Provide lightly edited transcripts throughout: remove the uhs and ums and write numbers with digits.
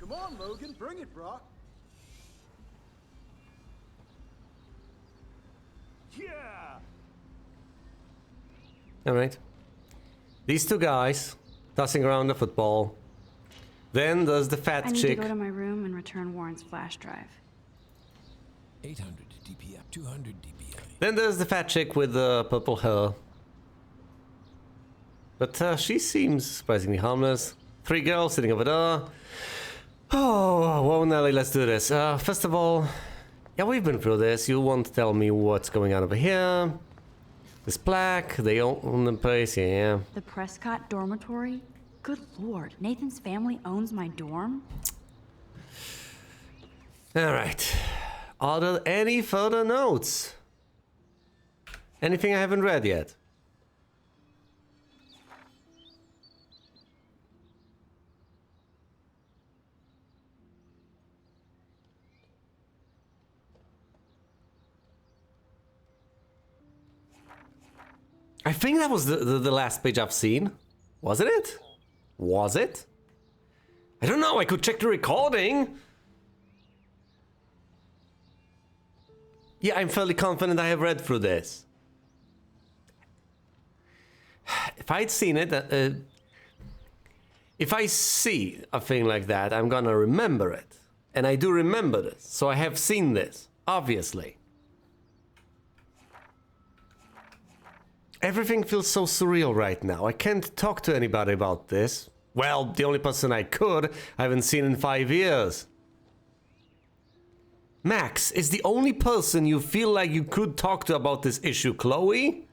Come on, Logan, bring it, brah. Yeah. All right. These two guys tossing around the football. Then there's the fat I need chick. to go to my room and return Warren's flash drive. 800 DPI, 200 DPI. Then there's the fat chick with the purple hair. But she seems surprisingly harmless. Three girls sitting over there. Oh, well, Nelly, let's do this. First of all, yeah, we've been through this. You won't tell me what's going on over here. This plaque, they own the place, yeah. The Prescott dormitory? Good lord, Nathan's family owns my dorm? Alright. Are there any further notes? Anything I haven't read yet? I think that was the last page I've seen. Wasn't it? Was it? I don't know, I could check the recording. Yeah, I'm fairly confident I have read through this. If I'd seen it, if I see a thing like that, I'm gonna remember it. And I do remember this, so I have seen this, obviously. Everything feels so surreal right now. I can't talk to anybody about this. Well, the only person I could, I haven't seen in 5 years. Max is the only person you feel like you could talk to about this issue, Chloe?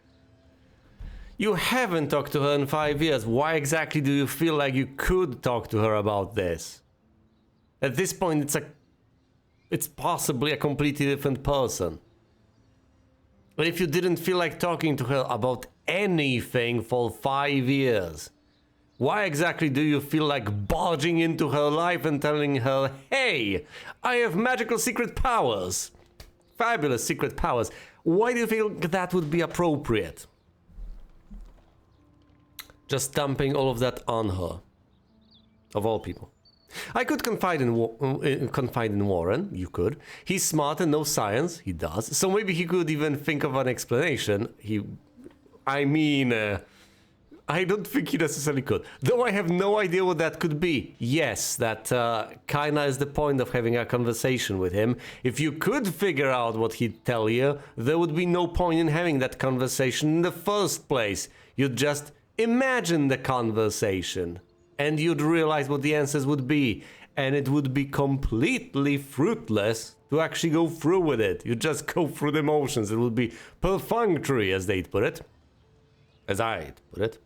You haven't talked to her in 5 years. Why exactly do you feel like you could talk to her about this? At this point, it's possibly a completely different person. But if you didn't feel like talking to her about anything for 5 years, why exactly do you feel like barging into her life and telling her, hey, I have magical secret powers, fabulous secret powers? Why do you feel that would be appropriate? Just dumping all of that on her, of all people. I could confide in Warren. You could. He's smart and knows science. He does. So maybe he could even think of an explanation. I don't think he necessarily could. Though I have no idea what that could be. Yes, that kinda is the point of having a conversation with him. If you could figure out what he'd tell you, there would be no point in having that conversation in the first place. You'd just imagine the conversation. And you'd realize what the answers would be. And it would be completely fruitless to actually go through with it. You just go through the motions. It would be perfunctory, as they'd put it. As I'd put it.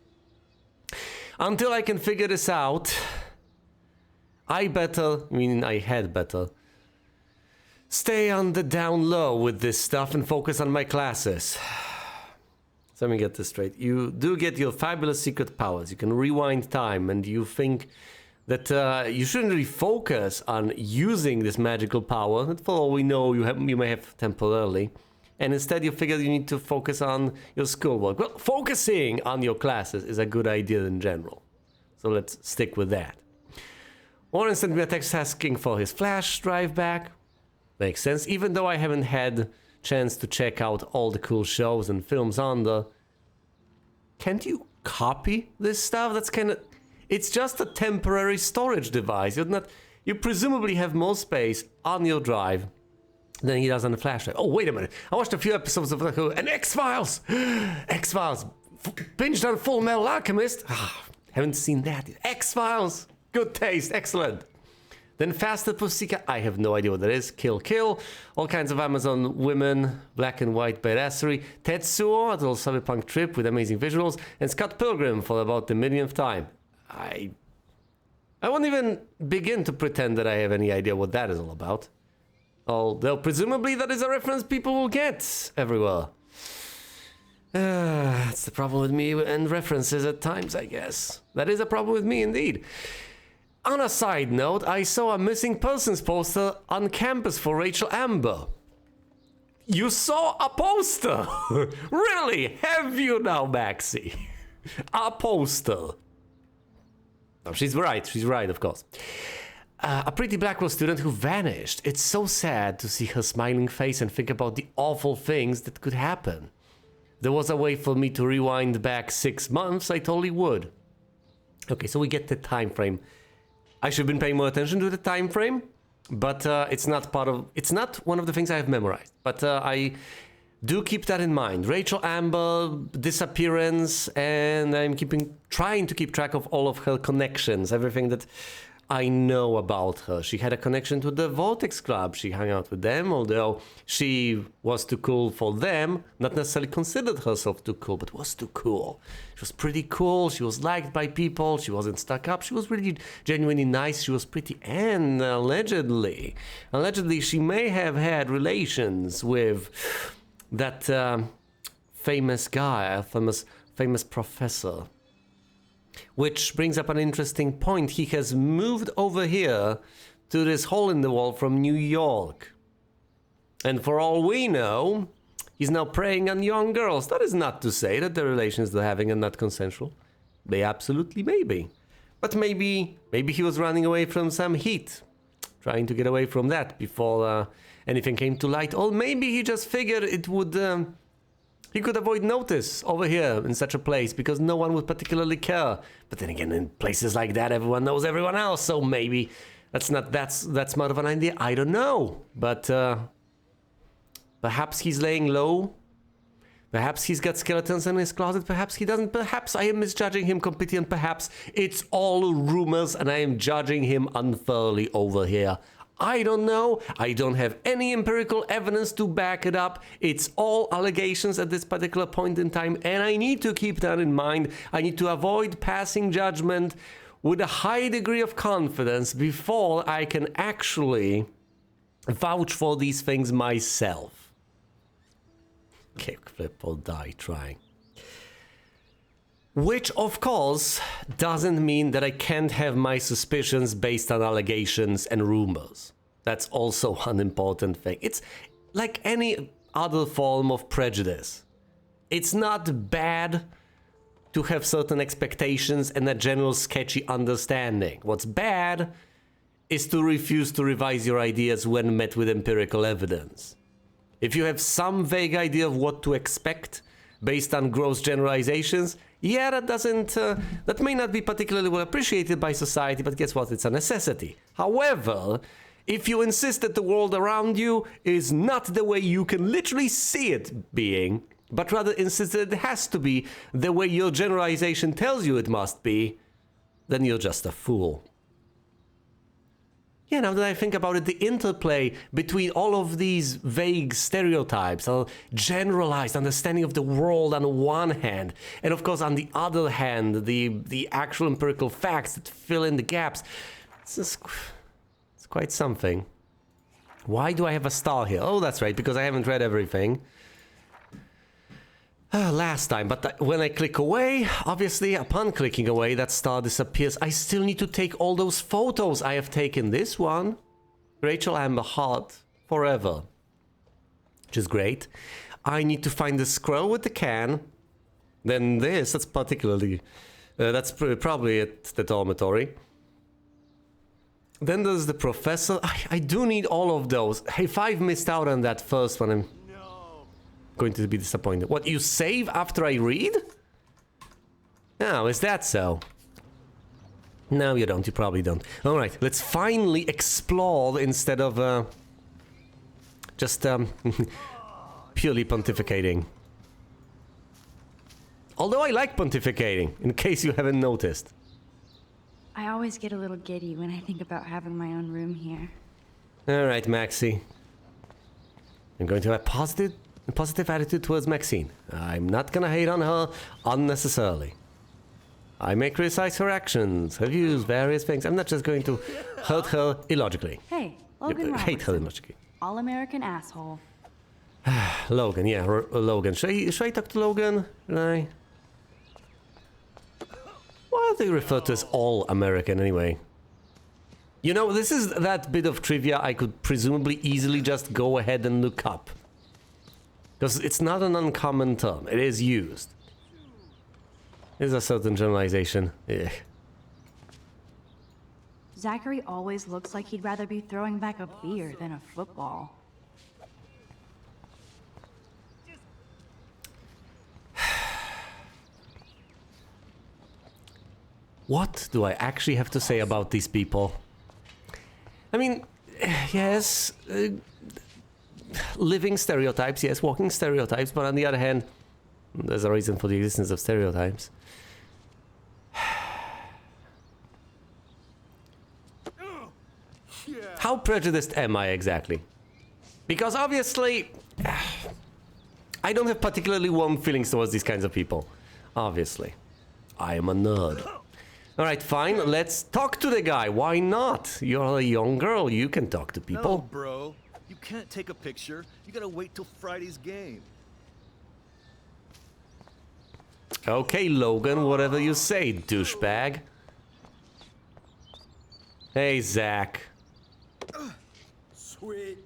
Until I can figure this out, I had better stay on the down low with this stuff and focus on my classes. So let me get this straight. You do get your fabulous secret powers. You can rewind time, and you think that you shouldn't really focus on using this magical power that, for all we know, you may have temporarily. And instead you figure you need to focus on your schoolwork. Well, focusing on your classes is a good idea in general. So let's stick with that. Warren sent me a text asking for his flash drive back. Makes sense, even though I haven't had chance to check out all the cool shows and films on the... Can't you copy this stuff? That's kind of... It's just a temporary storage device. You presumably have more space on your drive than he does on the flash drive. Oh, wait a minute. I watched a few episodes of and X-Files! X-Files! Binged on Full Metal Alchemist! Haven't seen that. X-Files! Good taste. Excellent. Then Faster Pussycat, I have no idea what that is. Kill Kill, all kinds of Amazon women, black and white badassery, Tetsuo, a little cyberpunk trip with amazing visuals, and Scott Pilgrim for about the millionth time. I won't even begin to pretend that I have any idea what that is all about. Although presumably that is a reference people will get everywhere. That's the problem with me and references at times, I guess. That is a problem with me indeed. On a side note, I saw a missing persons poster on campus for Rachel Amber. You saw a poster? Really? Have you now, Maxie? A poster. Oh, she's right, of course. A pretty Blackwell student who vanished. It's so sad to see her smiling face and think about the awful things that could happen. There was a way for me to rewind back 6 months, I totally would. Okay, so we get the time frame. I should have been paying more attention to the time frame, but it's not one of the things I have memorized. But I do keep that in mind. Rachel Amber, disappearance, and I'm trying to keep track of all of her connections, everything that I know about her. She had a connection to the Vortex Club. She hung out with them, although she was too cool for them. Not necessarily considered herself too cool, but was too cool. She was pretty cool. She was liked by people. She wasn't stuck up. She was really genuinely nice. She was pretty, and allegedly she may have had relations with that famous guy, a famous professor. Which brings up an interesting point. He has moved over here to this hole in the wall from New York. And for all we know, he's now preying on young girls. That is not to say that the relations they're having are not consensual. They absolutely may be. But maybe he was running away from some heat. Trying to get away from that before anything came to light. Or maybe he just figured it would... he could avoid notice over here in such a place because no one would particularly care. But then again, in places like that, everyone knows everyone else. So maybe that's not that smart of an idea. I don't know. But perhaps he's laying low. Perhaps he's got skeletons in his closet. Perhaps he doesn't. Perhaps I am misjudging him completely. And perhaps it's all rumors and I am judging him unfairly over here. I don't know. I don't have any empirical evidence to back it up. It's all allegations at this particular point in time, and I need to keep that in mind. I need to avoid passing judgment with a high degree of confidence before I can actually vouch for these things myself. Kickflip or die trying. Which, of course, doesn't mean that I can't have my suspicions based on allegations and rumors. That's also an important thing. It's like any other form of prejudice. It's not bad to have certain expectations and a general sketchy understanding. What's bad is to refuse to revise your ideas when met with empirical evidence. If you have some vague idea of what to expect based on gross generalizations, yeah, that may not be particularly well appreciated by society, but guess what? It's a necessity. However, if you insist that the world around you is not the way you can literally see it being, but rather insist that it has to be the way your generalization tells you it must be, then you're just a fool. Yeah, now that I think about it, the interplay between all of these vague stereotypes, a generalized understanding of the world on one hand, and of course on the other hand, the actual empirical facts that fill in the gaps, it's quite something. Why do I have a star here? Oh, that's right, because I haven't read everything. Last time, but when I click away, obviously upon clicking away that star disappears. I still need to take all those photos I have taken. This one, Rachel Amber Hart, forever, which is great. I need to find the scroll with the can. Then that's particularly, that's probably at the dormitory. Then there's the professor. I do need all of those. If I've missed out on that first one, I'm going to be disappointed. What, you save after I read? No, is that so? No, you don't. You probably don't. Alright, let's finally explore instead of just purely pontificating. Although I like pontificating, in case you haven't noticed. I always get a little giddy when I think about having my own room here. Alright, Maxie. I'm going to have a positive attitude towards Maxine. I'm not gonna hate on her unnecessarily. I may criticize her actions, her views, various things. I'm not just going to hurt her illogically. Hey, Logan Hate her Robertson, illogically. all-American asshole. Logan, yeah, Logan. Should I talk to Logan? Why are they referred to as all-American anyway? You know, this is that bit of trivia I could presumably easily just go ahead and look up. Because it's not an uncommon term. It is used. There's a certain generalization. Ugh. Zachary always looks like he'd rather be throwing back a beer than a football. What do I actually have to say about these people? I mean, yes, living stereotypes, yes, walking stereotypes, but on the other hand, there's a reason for the existence of stereotypes. How prejudiced am I exactly? Because obviously, I don't have particularly warm feelings towards these kinds of people. Obviously. I am a nerd. Alright, fine, let's talk to the guy. Why not? You're a young girl, you can talk to No, people. bro. You can't take a picture. You gotta wait till Friday's game. Okay, Logan, whatever you say, douchebag. Hey, Zach. Sweet.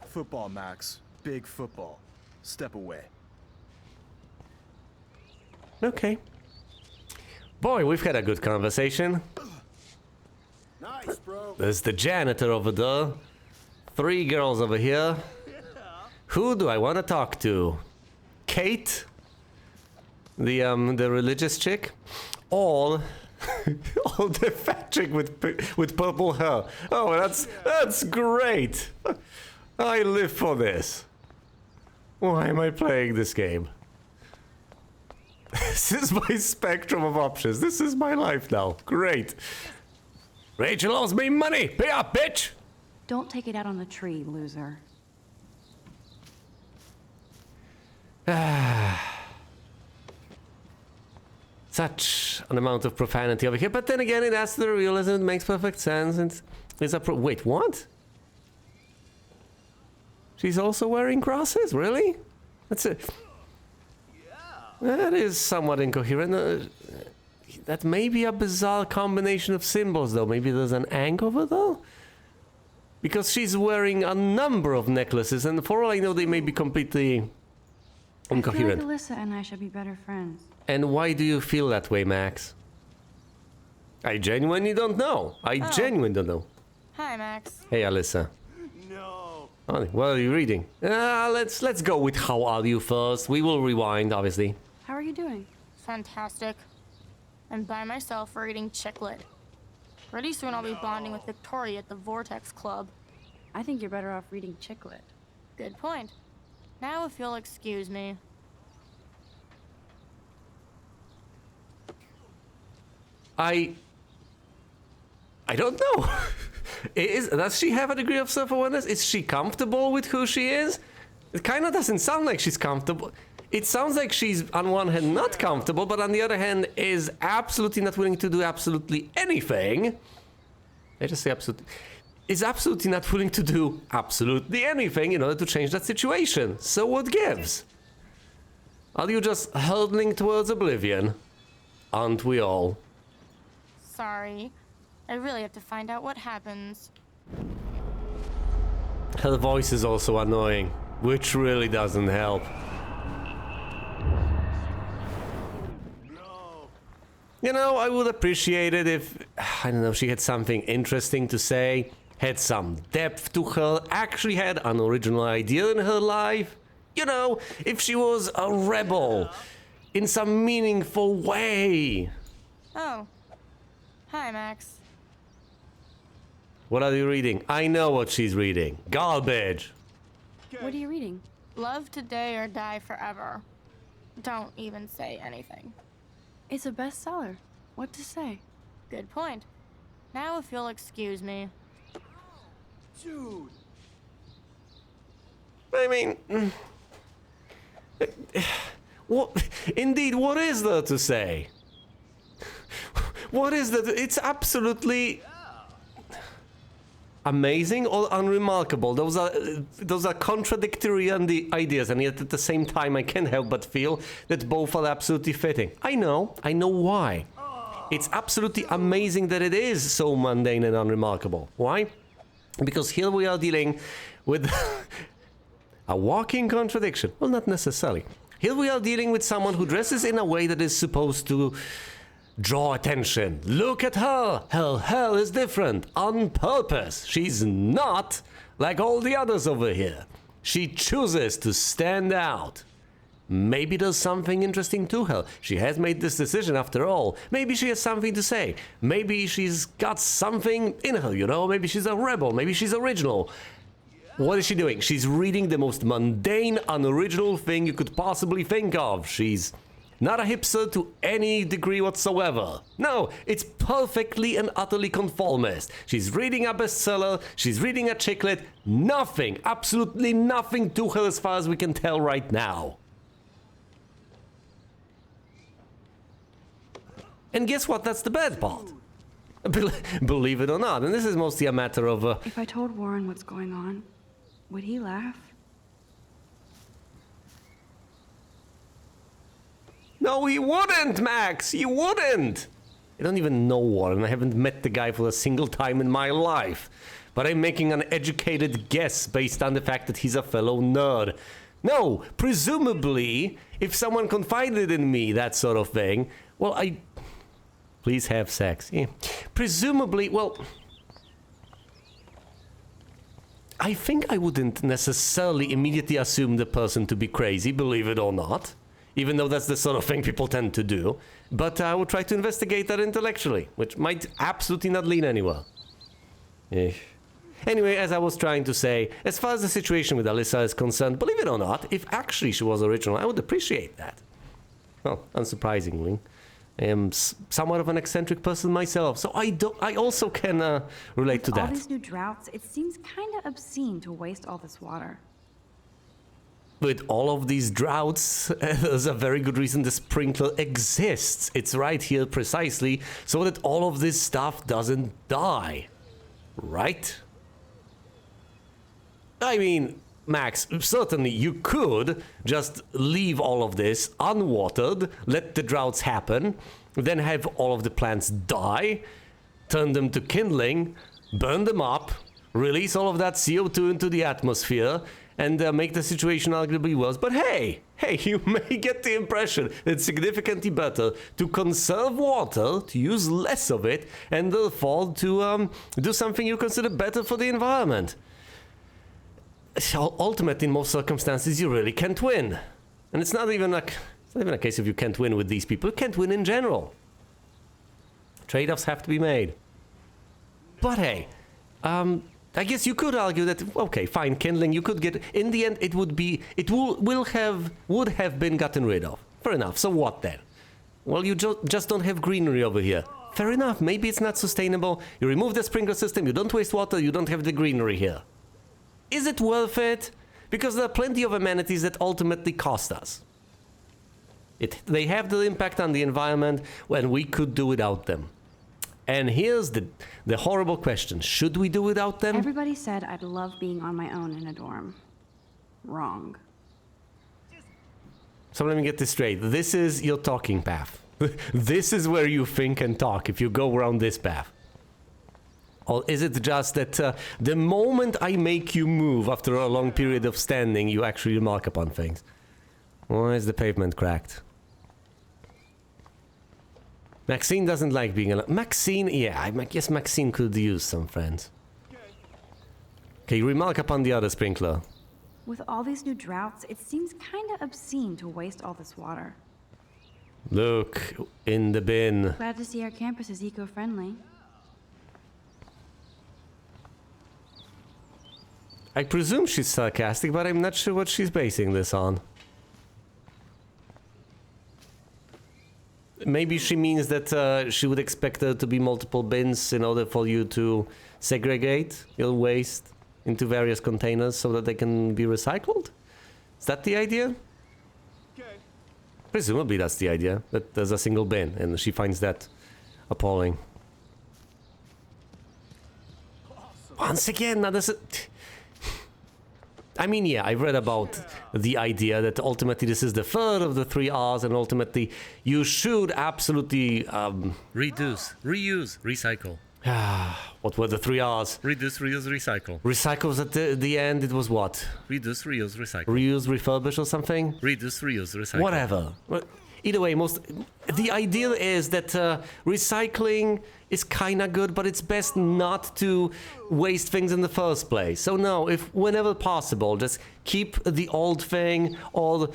Football, Max. Big football. Step away. Okay. Boy, we've had a good conversation. Nice, bro. There's the janitor over there. 3 girls over here. Who do I want to talk to? Kate? The religious chick? All the fat chick with purple hair. Oh, that's great. I live for this. Why am I playing this game? This is my spectrum of options. This is my life now. Great. Rachel owes me money. Pay up, bitch. Don't take it out on the tree, loser. Such an amount of profanity over here, but then again, it adds to the realism. It makes perfect sense. It's a wait, what? She's also wearing glasses, really? That's it. That is somewhat incoherent. That may be a bizarre combination of symbols, though. Maybe there's an ank over there? Because she's wearing a number of necklaces, and for all I know, they may be completely incoherent. I feel like Alyssa and I should be better friends. And why do you feel that way, Max? I genuinely don't know. I genuinely don't know. Hi, Max. Hey, Alyssa. No. Oh, what are you reading? Let's go with how are you first. We will rewind, obviously. How are you doing? Fantastic. I'm by myself reading Chicklet. Pretty soon I'll be bonding with Victoria at the Vortex Club. I think you're better off reading Chicklet. Good point. Now if you'll excuse me. I don't know. Does she have a degree of self-awareness? Is she comfortable with who she is? It kind of doesn't sound like she's comfortable. It sounds like she's, on one hand, not comfortable, but on the other hand, is absolutely not willing to do absolutely anything. I just say absolutely. Is absolutely not willing to do absolutely anything in order to change that situation. So what gives? Are you just hurtling towards oblivion? Aren't we all? Sorry. I really have to find out what happens. Her voice is also annoying, which really doesn't help. You know, I would appreciate it if, I don't know, she had something interesting to say, had some depth to her, actually had an original idea in her life. You know, if she was a rebel in some meaningful way. Oh. Hi, Max. What are you reading? I know what she's reading. Garbage. What are you reading? Love today or die forever. Don't even say anything. It's a bestseller. What to say? Good point. Now if you'll excuse me. Dude. I mean, what? Indeed, what is there to say? What is that? It's absolutely amazing or unremarkable. Those are contradictory ideas, and yet at the same time, I can't help but feel that both are absolutely fitting. I know why. It's absolutely amazing that it is so mundane and unremarkable. Why? Because here we are dealing with a walking contradiction. Well, not necessarily. Here we are dealing with someone who dresses in a way that is supposed to draw attention. Look at her. Her hair is different on purpose. She's not like all the others over here. She chooses to stand out. Maybe there's something interesting to her. She has made this decision after all. Maybe she has something to say. Maybe she's got something in her, you know? Maybe she's a rebel. Maybe she's original. What is she doing? She's reading the most mundane, unoriginal thing you could possibly think of. She's not a hipster to any degree whatsoever. No, it's perfectly and utterly conformist. She's reading a bestseller, she's reading a chick lit. Nothing, absolutely nothing to her as far as we can tell right now. And guess what? That's the bad part. Believe it or not. And this is mostly a matter of... If I told Warren what's going on, would he laugh? No, he wouldn't, Max! He wouldn't! I don't even know Warren. I haven't met the guy for a single time in my life. But I'm making an educated guess based on the fact that he's a fellow nerd. No, presumably, if someone confided in me, that sort of thing, well, Please have sex. Yeah. Presumably, well... I think I wouldn't necessarily immediately assume the person to be crazy, believe it or not. Even though that's the sort of thing people tend to do. But I would try to investigate that intellectually, which might absolutely not lead anywhere. Anyway, as I was trying to say, as far as the situation with Alyssa is concerned, believe it or not, if actually she was original, I would appreciate that. Well, unsurprisingly. I am somewhat of an eccentric person myself, so I also can relate to With all that. these new droughts, it seems kind of obscene to waste all this water. With all of these droughts, there's a very good reason the sprinkler exists. It's right here precisely so that all of this stuff doesn't die. Right? I mean, Max, certainly you could just leave all of this unwatered, let the droughts happen, then have all of the plants die, turn them to kindling, burn them up, release all of that CO2 into the atmosphere, and make the situation arguably worse. But hey, you may get the impression it's significantly better to conserve water, to use less of it, and therefore to do something you consider better for the environment. Ultimately, in most circumstances, you really can't win. And it's not even a case of you can't win with these people. You can't win in general. Trade-offs have to be made. But hey, I guess you could argue that, okay, fine, kindling, you could get, in the end, would have been gotten rid of. Fair enough, so what then? Well, you just don't have greenery over here. Fair enough, maybe it's not sustainable. You remove the sprinkler system, you don't waste water, you don't have the greenery here. Is it worth it? Because there are plenty of amenities that ultimately cost us. They have the impact on the environment when we could do without them. And here's the horrible question. Should we do without them? Everybody said I'd love being on my own in a dorm. Wrong. So let me get this straight. This is your talking path. This is where you think and talk if you go around this path. Or is it just that the moment I make you move after a long period of standing, you actually remark upon things? Why is the pavement cracked? Maxine doesn't like being alone. Maxine, yeah, I guess Maxine could use some friends. Okay, remark upon the other sprinkler. With all these new droughts, it seems kind of obscene to waste all this water. Look, in the bin. Glad to see our campus is eco-friendly. I presume she's sarcastic, but I'm not sure what she's basing this on. Maybe she means that she would expect there to be multiple bins in order for you to segregate your waste into various containers so that they can be recycled? Is that the idea? Okay. Presumably that's the idea, that there's a single bin, and she finds that appalling. Once again, now there's a... I mean, yeah, I've read about the idea that ultimately this is the third of the 3 R's, and ultimately you should absolutely Reduce, reuse, recycle. what were the 3 R's? Reduce, reuse, recycle. Recycles at the end, it was what? Reduce, reuse, recycle. Reuse, refurbish or something? Reduce, reuse, recycle. Whatever. Either way, the idea is that recycling is kinda good, but it's best not to waste things in the first place. So no, if whenever possible, just keep the old thing or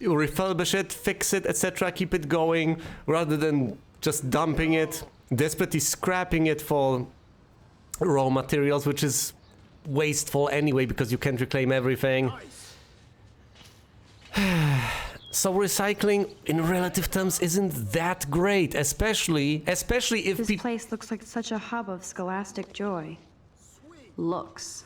refurbish it, fix it, etc. Keep it going rather than just dumping it, desperately scrapping it for raw materials, which is wasteful anyway because you can't reclaim everything. So recycling in relative terms isn't that great, especially if This place looks like such a hub of scholastic joy. Looks.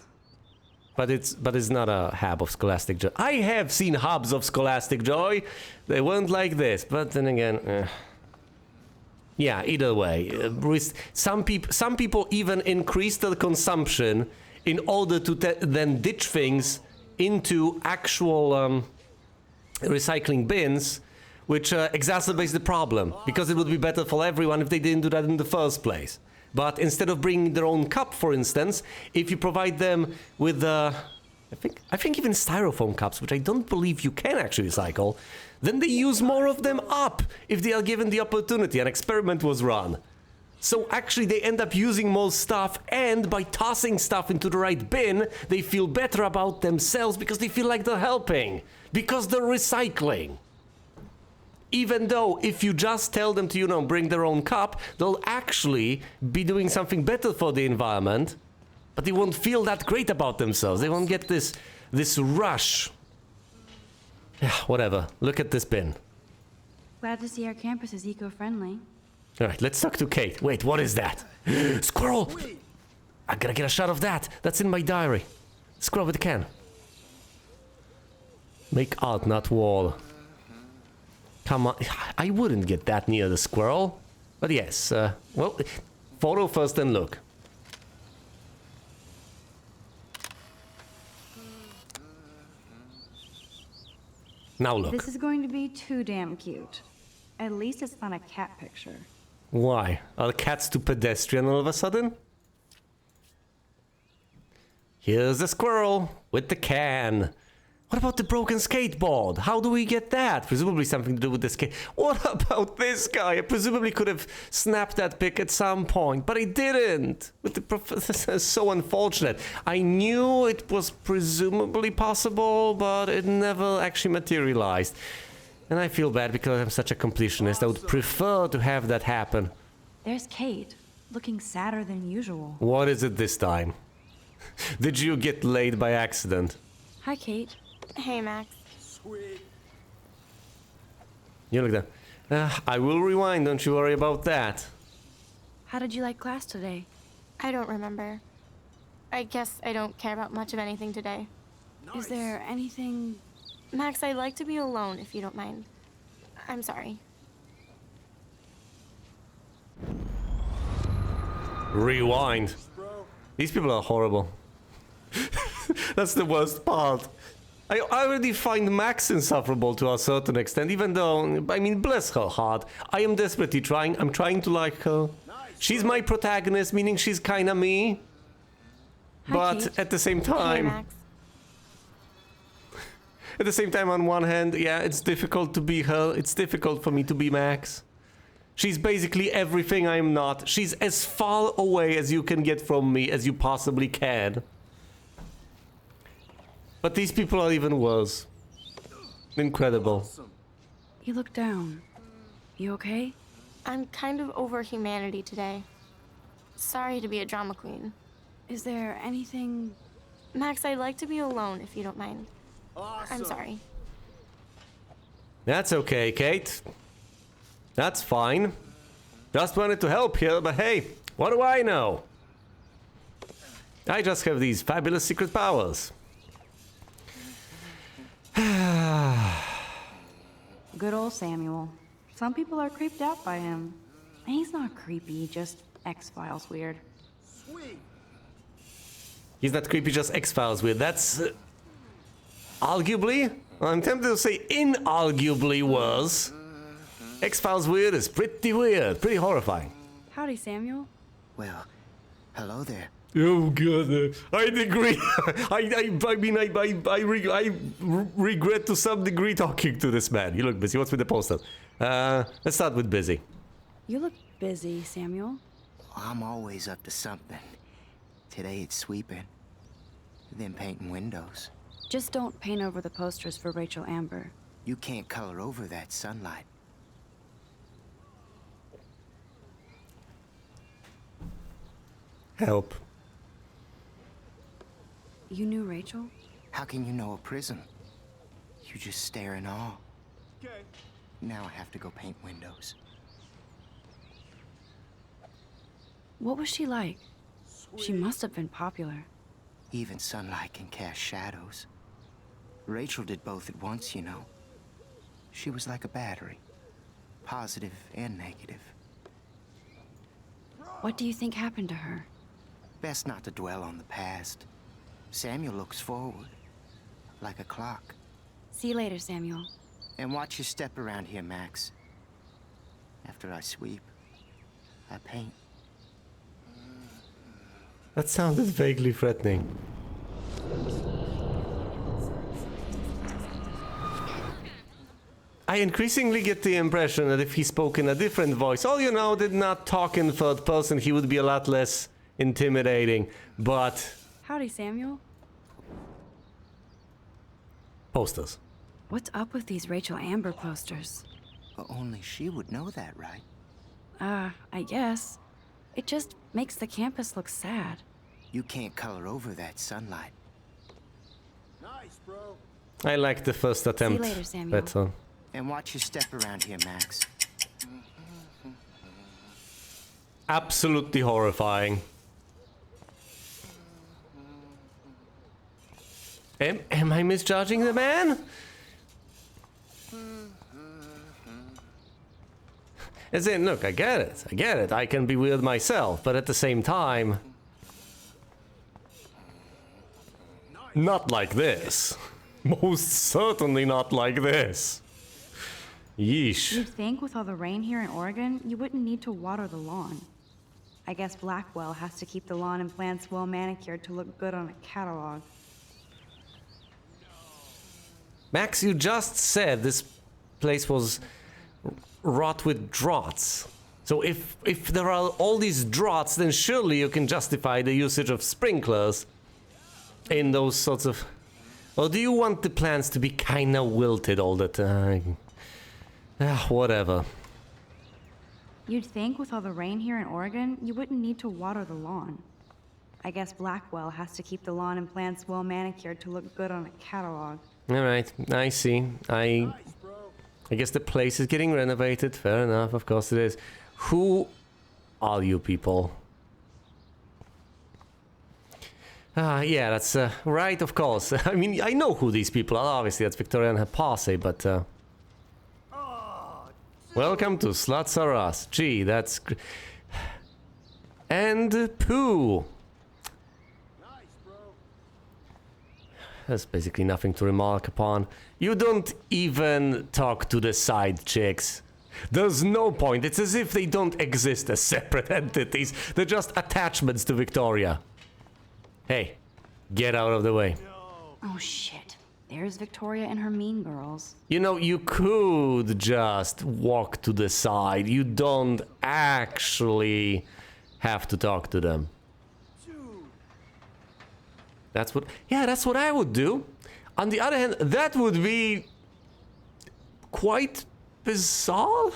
But it's not a hub of scholastic joy. I have seen hubs of scholastic joy. They weren't like this, but then again, yeah. Either way, some people even increase their consumption in order to then ditch things into actual recycling bins, which exacerbates the problem because it would be better for everyone if they didn't do that in the first place. But instead of bringing their own cup, for instance, if you provide them with I think even styrofoam cups, which I don't believe you can actually recycle, then they use more of them up if they are given the opportunity. An experiment was run. So actually they end up using more stuff, and by tossing stuff into the right bin, they feel better about themselves because they feel like they're helping, because they're recycling. Even though if you just tell them to, bring their own cup, they'll actually be doing something better for the environment, but they won't feel that great about themselves. They won't get this rush. Yeah, whatever. Look at this bin. Glad to see our campus is eco-friendly. All right, let's talk to Kate. Wait, what is that? Squirrel! I gotta get a shot of that. That's in my diary. Squirrel with the can. Make art, not wall. Come on, I wouldn't get that near the squirrel. But yes, well, photo first and look. Now look. This is going to be too damn cute. At least it's not a cat picture. Why? Are cats too pedestrian all of a sudden? Here's the squirrel with the can. What about the broken skateboard? How do we get that? Presumably something to do with the skate. What about this guy? I presumably could have snapped that pic at some point, but I didn't. With the professor, so unfortunate. I knew it was presumably possible, but it never actually materialized. And I feel bad because I'm such a completionist. I would prefer to have that happen. There's Kate, looking sadder than usual. What is it this time? Did you get laid by accident? Hi, Kate. Hey, Max. You look there. I will rewind, don't you worry about that. How did you like class today? I don't remember. I guess I don't care about much of anything today. Is there anything... Max, I'd like to be alone if you don't mind. I'm sorry. Rewind. These people are horrible. That's the worst part. I already find Max insufferable to a certain extent, even though, I mean, bless her heart. I am desperately trying. I'm trying to like her. She's my protagonist, meaning she's kinda me. Hi, But Kate. at the same Hey, time, Max. at the same time, on one hand, yeah, it's difficult to be her. It's difficult for me to be Max. She's basically everything I am not. She's as far away as you can get from me as you possibly can. But these people are even worse. Incredible. You look down. You okay? I'm kind of over humanity today. Sorry to be a drama queen. Is there anything... Max, I'd like to be alone if you don't mind. I'm sorry. That's okay, Kate. That's fine. Just wanted to help here, but hey, what do I know? I just have these fabulous secret powers. Good old Samuel. Some people are creeped out by him. And he's not creepy, just X-Files weird. He's not creepy, just X-Files weird. That's arguably, I'm tempted to say inarguably worse. X-Files weird is pretty weird, pretty horrifying. Howdy, Samuel. Well, hello there. Oh god, I'd agree. I regret to some degree talking to this man. You look busy. What's with the poster? Let's start with busy. You look busy, Samuel. I'm always up to something. Today it's sweeping, then painting windows. Just don't paint over the posters for Rachel Amber. You can't color over that sunlight. Help. You knew Rachel? How can you know a prism? You just stare in awe. Okay. Now I have to go paint windows. What was she like? She must have been popular. Even sunlight can cast shadows. Rachel did both at once, you know. She was like a battery. Positive and negative. What do you think happened to her? Best not to dwell on the past. Samuel looks forward, like a clock. See you later, Samuel. And watch your step around here, Max. After I sweep, I paint. That sounded vaguely threatening. I increasingly get the impression that if he spoke in a different voice, oh, you know, did not talk in third person, he would be a lot less intimidating. But Howdy, Samuel. posters. What's up with these Rachel Amber posters? Only she would know that, right? I guess. It just makes the campus look sad. You can't color over that sunlight. Nice, bro. I like the first attempt later, Samuel. better. And watch your step around here, Max. Absolutely horrifying. Am I misjudging the man? As in, look, I get it. I can be weird myself, but at the same time, not like this. Most certainly not like this. Yeesh. You'd think with all the rain here in Oregon, you wouldn't need to water the lawn. I guess Blackwell has to keep the lawn and plants well manicured to look good on a catalog. Max, you just said this place was wrought with draughts. So if there are all these draughts, then surely you can justify the usage of sprinklers in those sorts of... Or do you want the plants to be kinda wilted all the time? Whatever. You'd think with all the rain here in Oregon, you wouldn't need to water the lawn. I guess Blackwell has to keep the lawn and plants well manicured to look good on a catalog. Alright, I see. I guess the place is getting renovated. Fair enough, of course it is. Who are you people? Yeah, that's right, of course. I mean, I know who these people are. Obviously, that's Victoria and her posse, but... Welcome to Sluts Are Us. Gee, that's... And Pooh. There's basically nothing to remark upon. You don't even talk to the side chicks. There's no point. It's as if they don't exist as separate entities. They're just attachments to Victoria. Hey, get out of the way. Oh shit. There's Victoria and her mean girls. You know, you could just walk to the side. You don't actually have to talk to them. That's what I would do. On the other hand, that would be quite bizarre.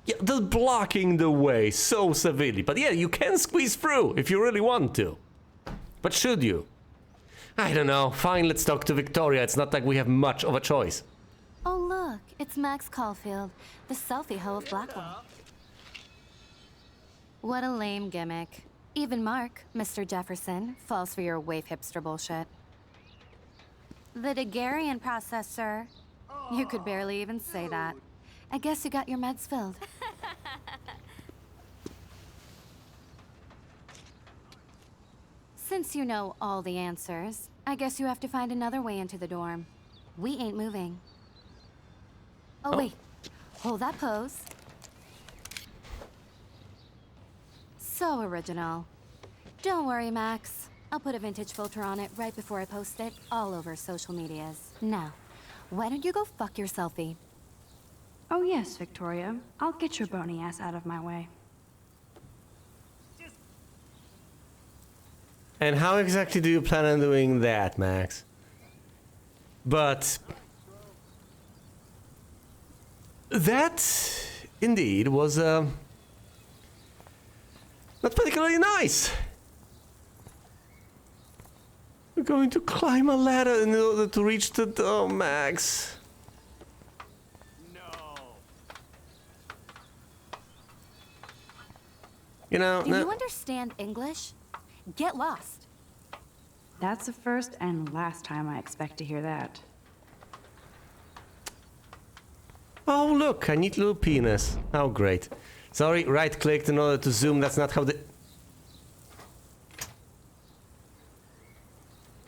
Yeah, they're blocking the way so severely. But yeah, you can squeeze through if you really want to. But should you? I don't know. Fine, let's talk to Victoria. It's not like we have much of a choice. Oh, look, it's Max Caulfield, the selfie hoe of Blackwell. What a lame gimmick. Even Mark, Mr. Jefferson, falls for your waif hipster bullshit. The Daguerrean process, sir. You could barely even say that. I guess you got your meds filled. Since you know all the answers, I guess you have to find another way into the dorm. We ain't moving. Oh, wait. Hold that pose. So original. Don't worry, Max. I'll put a vintage filter on it right before I post it all over social medias. Now, why don't you go fuck your selfie? Oh yes, Victoria. I'll get your bony ass out of my way. And how exactly do you plan on doing that, Max? But that indeed was not particularly nice. We're going to climb a ladder in order to reach the door, Max. You know, Do you understand English? Get lost. That's the first and last time I expect to hear that. Oh, look, a neat little penis. How great. Sorry, right-clicked in order to zoom. That's not how the...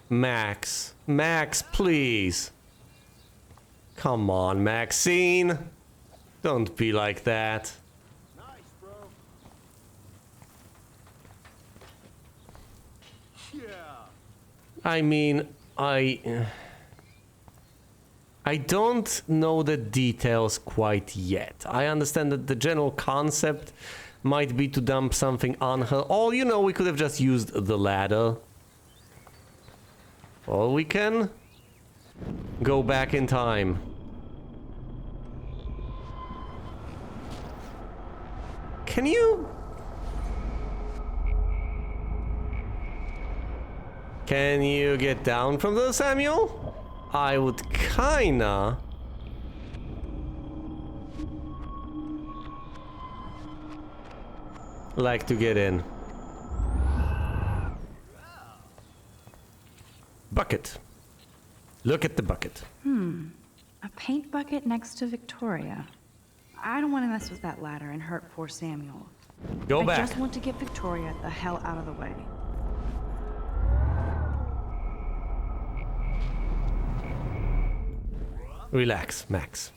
Max. Max, please. Come on, Maxine. Don't be like that. I mean, I don't know the details quite yet. I understand that the general concept might be to dump something on her. Or, you know, we could have just used the ladder. Or we can go back in time. Can you... Can you get down from there, Samuel? I would kinda... like to get in. Bucket. Look at the bucket. A paint bucket next to Victoria. I don't want to mess with that ladder and hurt poor Samuel. Go I back. just want to get Victoria the hell out of the way. Relax, Max.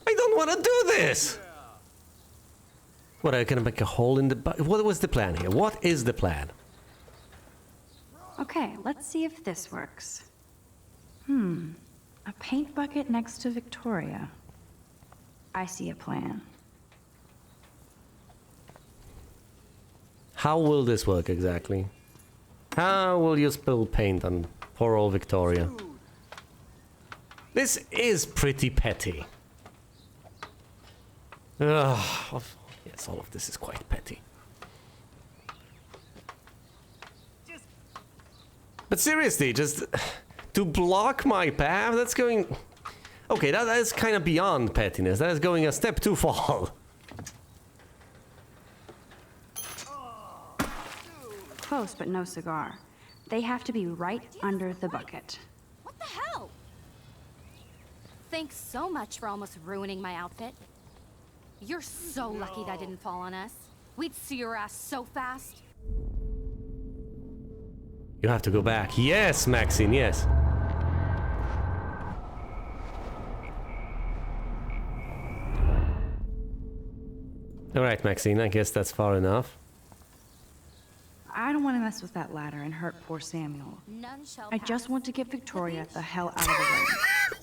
I don't want to do this! What, are you gonna make a hole in the bucket? What was the plan here? What is the plan? Okay, let's see if this works. A paint bucket next to Victoria. I see a plan. How will this work exactly? How will you spill paint on poor old Victoria? This is pretty petty. Ugh, yes, all of this is quite petty. But seriously, just to block my path, that's going... Okay, that is kind of beyond pettiness. That is going a step too far. Close, but no cigar. They have to be right under the bucket. What the hell? Thanks so much for almost ruining my outfit. You're so lucky that didn't fall on us. We'd see your ass so fast. You have to go back. Yes, Maxine, yes. Alright, Maxine, I guess that's far enough. I don't want to mess with that ladder and hurt poor Samuel. None shall I just pass. want to get Victoria the hell out of the way.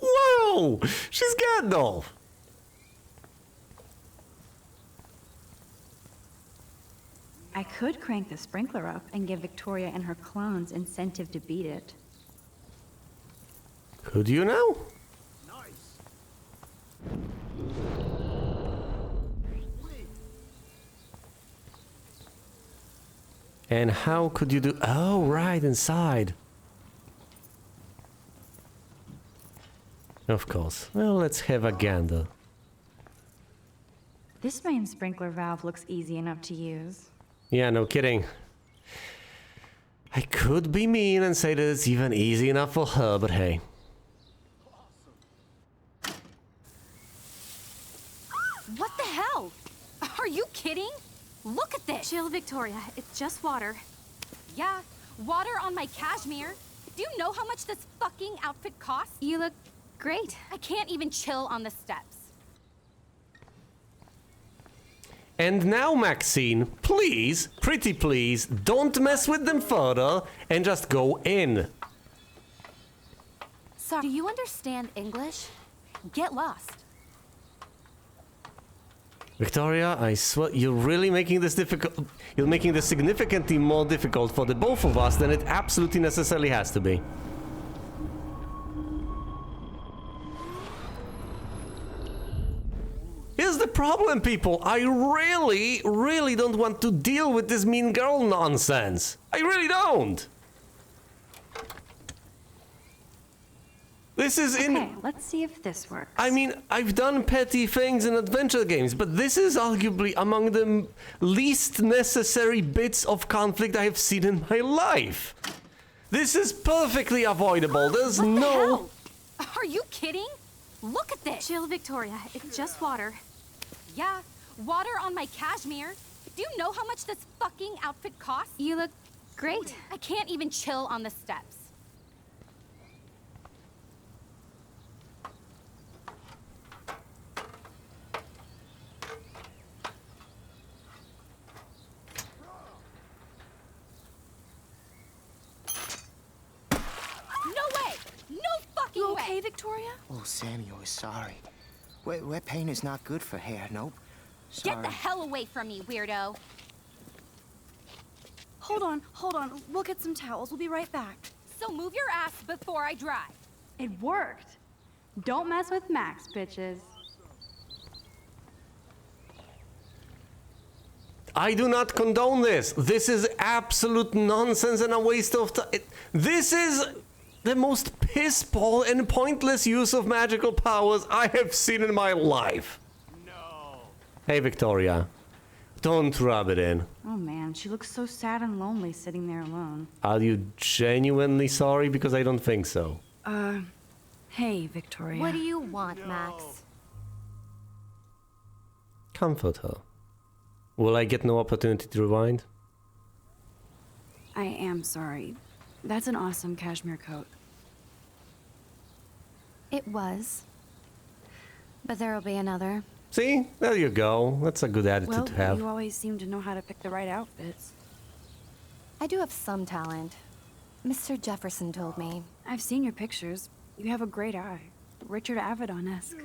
Whoa! She's Gandalf! I could crank the sprinkler up and give Victoria and her clones incentive to beat it. Could you now? And how could you do... Oh, right, inside. Of course. Well, let's have a gander. This main sprinkler valve looks easy enough to use. Yeah, no kidding. I could be mean and say that it's even easy enough for her, but hey. What the hell? Are you kidding? Look at this! Chill, Victoria. It's just water. Yeah, water on my cashmere. Do you know how much this fucking outfit costs? You look great. I can't even chill on the steps. And now, Maxine, please, pretty please, don't mess with them further and just go in. So, do you understand English? Get lost. Victoria, I swear, you're really making this difficult. You're making this significantly more difficult for the both of us than it absolutely necessarily has to be. Here's the problem, people. I really, really don't want to deal with this mean girl nonsense. I really don't. This is Okay, let's see if this works. I mean, I've done petty things in adventure games, but this is arguably among the least necessary bits of conflict I have seen in my life. This is perfectly avoidable. There's What the no... hell? Are you kidding? Look at this. Chill, Victoria. It's just water. Yeah, water on my cashmere. Do you know how much this fucking outfit costs? You look great. I can't even chill on the steps. No way! No fucking You way! okay, Victoria? Oh, Samuel is sorry. Wet paint is not good for hair, nope. Sorry. Get the hell away from me, weirdo! Hold on. We'll get some towels. We'll be right back. So move your ass before I drive. It worked. Don't mess with Max, bitches. I do not condone this. This is absolute nonsense and a waste of time. This is the most piss-poor and pointless use of magical powers I have seen in my life. No. Hey, Victoria. Don't rub it in. Oh man, she looks so sad and lonely sitting there alone. Are you genuinely sorry? Because I don't think so. Hey, Victoria. What do you want, Max? Comfort her. Will I get no opportunity to rewind? I am sorry. That's an awesome cashmere coat. It was. But there'll be another. See? There you go. That's a good attitude Well, to have. you always seem to know how to pick the right outfits. I do have some talent. Mr. Jefferson told me. I've seen your pictures. You have a great eye. Richard Avedon-esque.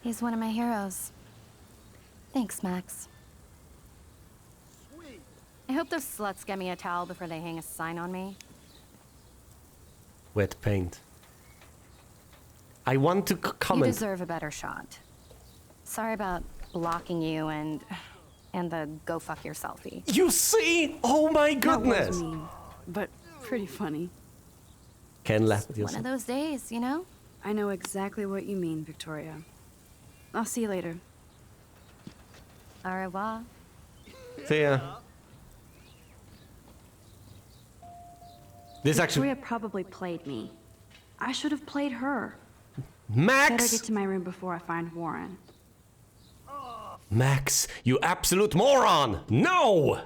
He's one of my heroes. Thanks, Max. I hope those sluts get me a towel before they hang a sign on me. Wet paint. I want to You comment. deserve a better shot. Sorry about blocking you and the go fuck your selfie. You see? Oh my That goodness! was mean, but pretty funny. Can laugh at One yourself. of those days, you know? I know exactly what you mean, Victoria. I'll see you later. Au revoir. See ya. This actually... Victoria probably played me. I should have played her. Max! Better get to my room before I find Warren. Max, you absolute moron! No!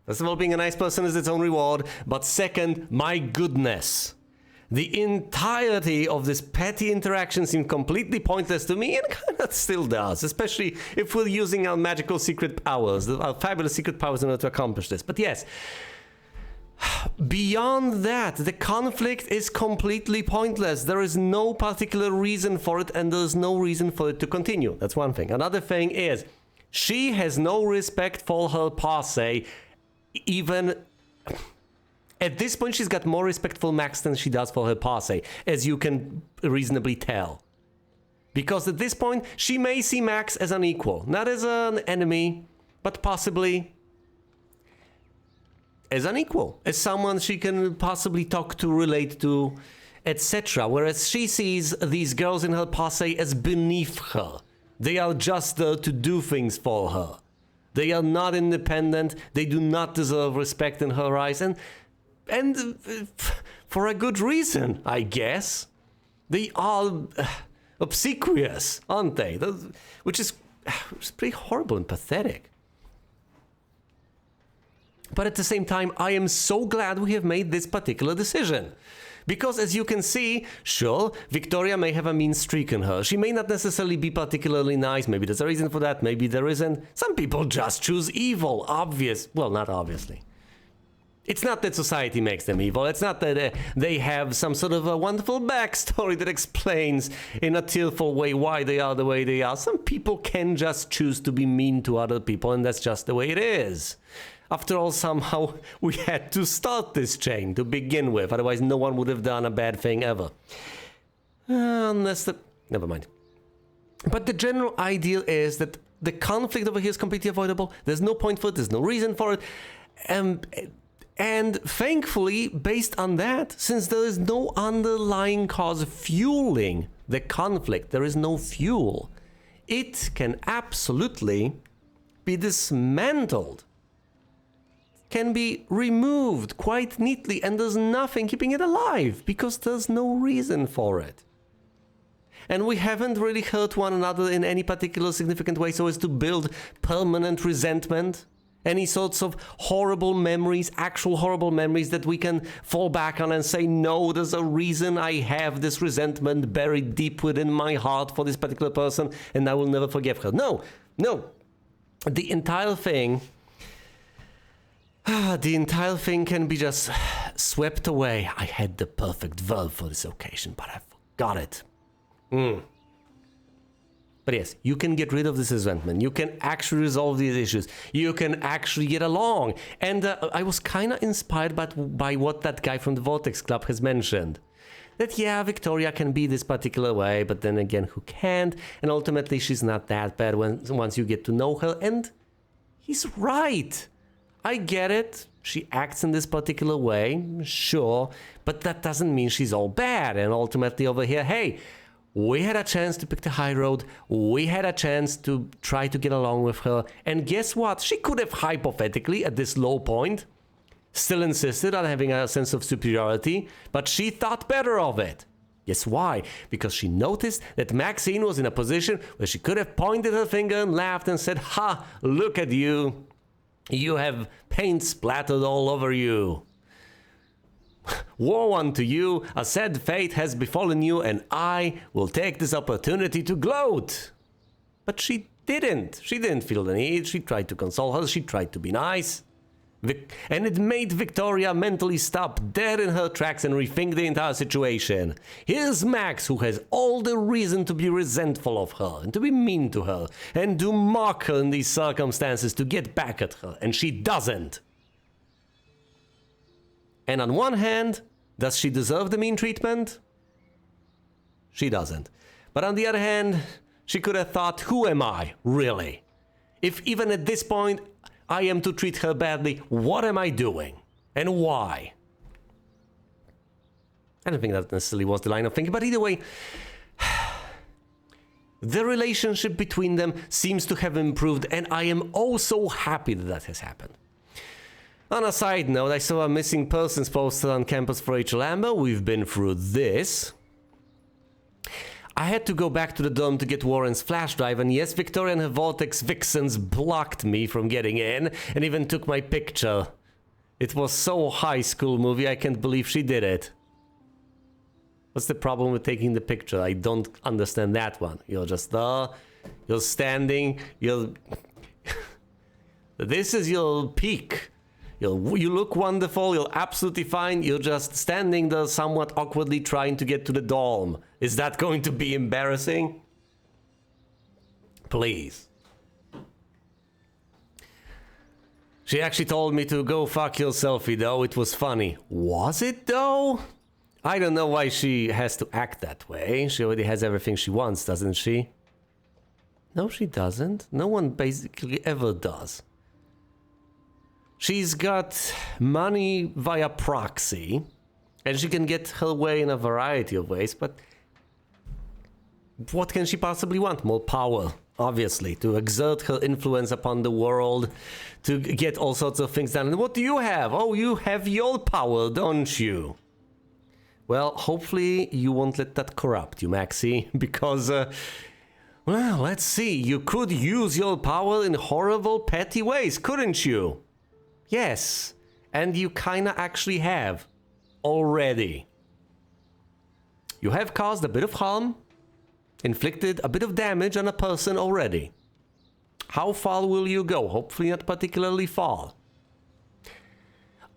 First of all, being a nice person is its own reward, but second, my goodness. The entirety of this petty interaction seemed completely pointless to me, and kind of still does, especially if we're using our magical secret powers, our fabulous secret powers in order to accomplish this. But yes, beyond that, the conflict is completely pointless. There is no particular reason for it, and there's no reason for it to continue. That's one thing. Another thing is, she has no respect for her posse, even... At this point, she's got more respect for Max than she does for her posse, as you can reasonably tell. Because at this point, she may see Max as an equal, not as an enemy, but possibly as an equal, as someone she can possibly talk to, relate to, etc. Whereas she sees these girls in her posse as beneath her. They are just there to do things for her. They are not independent, they do not deserve respect in her eyes, and for a good reason, I guess. They are obsequious, aren't they? Which is pretty horrible and pathetic. But at the same time, I am so glad we have made this particular decision. Because as you can see, sure, Victoria may have a mean streak in her. She may not necessarily be particularly nice. Maybe there's a reason for that. Maybe there isn't. Some people just choose evil. Well, not obviously. It's not that society makes them evil. It's not that they have some sort of a wonderful backstory that explains in a tearful way why they are the way they are. Some people can just choose to be mean to other people, and that's just the way it is. After all, somehow we had to start this chain to begin with. Otherwise, no one would have done a bad thing ever. Never mind. But the general idea is that the conflict over here is completely avoidable. There's no point for it. There's no reason for it. And thankfully, based on that, since there is no underlying cause fueling the conflict, there is no fuel, it can absolutely be dismantled, can be removed quite neatly, and there's nothing keeping it alive because there's no reason for it. And we haven't really hurt one another in any particular significant way so as to build permanent resentment. Any sorts of horrible memories, actual horrible memories that we can fall back on and say, no, there's a reason I have this resentment buried deep within my heart for this particular person and I will never forgive her. No. The entire thing can be just swept away. I had the perfect verb for this occasion, but I forgot it. But yes, you can get rid of this resentment. You can actually resolve these issues. You can actually get along. And I was kind of inspired by what that guy from the Vortex Club has mentioned. That, yeah, Victoria can be this particular way, but then again, who can't? And ultimately, she's not that bad once you get to know her. And he's right. I get it. She acts in this particular way, sure. But that doesn't mean she's all bad. And ultimately over here, hey, we had a chance to pick the high road. We had a chance to try to get along with her. And guess what? She could have hypothetically, at this low point, still insisted on having a sense of superiority, but she thought better of it. Guess why? Because she noticed that Maxine was in a position where she could have pointed her finger and laughed and said, ha, look at you. You have paint splattered all over you. Woe unto you, a sad fate has befallen you, and I will take this opportunity to gloat. But she didn't. She didn't feel the need. She tried to console her. She tried to be nice. And it made Victoria mentally stop dead in her tracks and rethink the entire situation. Here's Max, who has all the reason to be resentful of her, and to be mean to her, and to mock her in these circumstances to get back at her, and she doesn't. And on one hand, does she deserve the mean treatment? She doesn't. But on the other hand, she could have thought, who am I, really? If even at this point I am to treat her badly, what am I doing? And why? I don't think that necessarily was the line of thinking, but either way, the relationship between them seems to have improved, and I am oh so happy that that has happened. On a side note, I saw a missing persons poster on campus for Rachel Amber. We've been through this. I had to go back to the dorm to get Warren's flash drive, and yes, Victoria and her Vortex Vixens blocked me from getting in, and even took my picture. It was so high school movie, I can't believe she did it. What's the problem with taking the picture? I don't understand that one. You're just there, you're standing, this is your peak. You look wonderful, you're absolutely fine, you're just standing there somewhat awkwardly trying to get to the dorm. Is that going to be embarrassing? Please. She actually told me to go fuck yourselfie though, it was funny. Was it though? I don't know why she has to act that way. She already has everything she wants, doesn't she? No, she doesn't. No one basically ever does. She's got money via proxy, and she can get her way in a variety of ways, but what can she possibly want? More power, obviously, to exert her influence upon the world, to get all sorts of things done. And what do you have? Oh, you have your power, don't you? Well, hopefully you won't let that corrupt you, Maxie, because, well, let's see, you could use your power in horrible, petty ways, couldn't you? Yes, and you kinda actually have already. You have caused a bit of harm, inflicted a bit of damage on a person already. How far will you go? Hopefully not particularly far.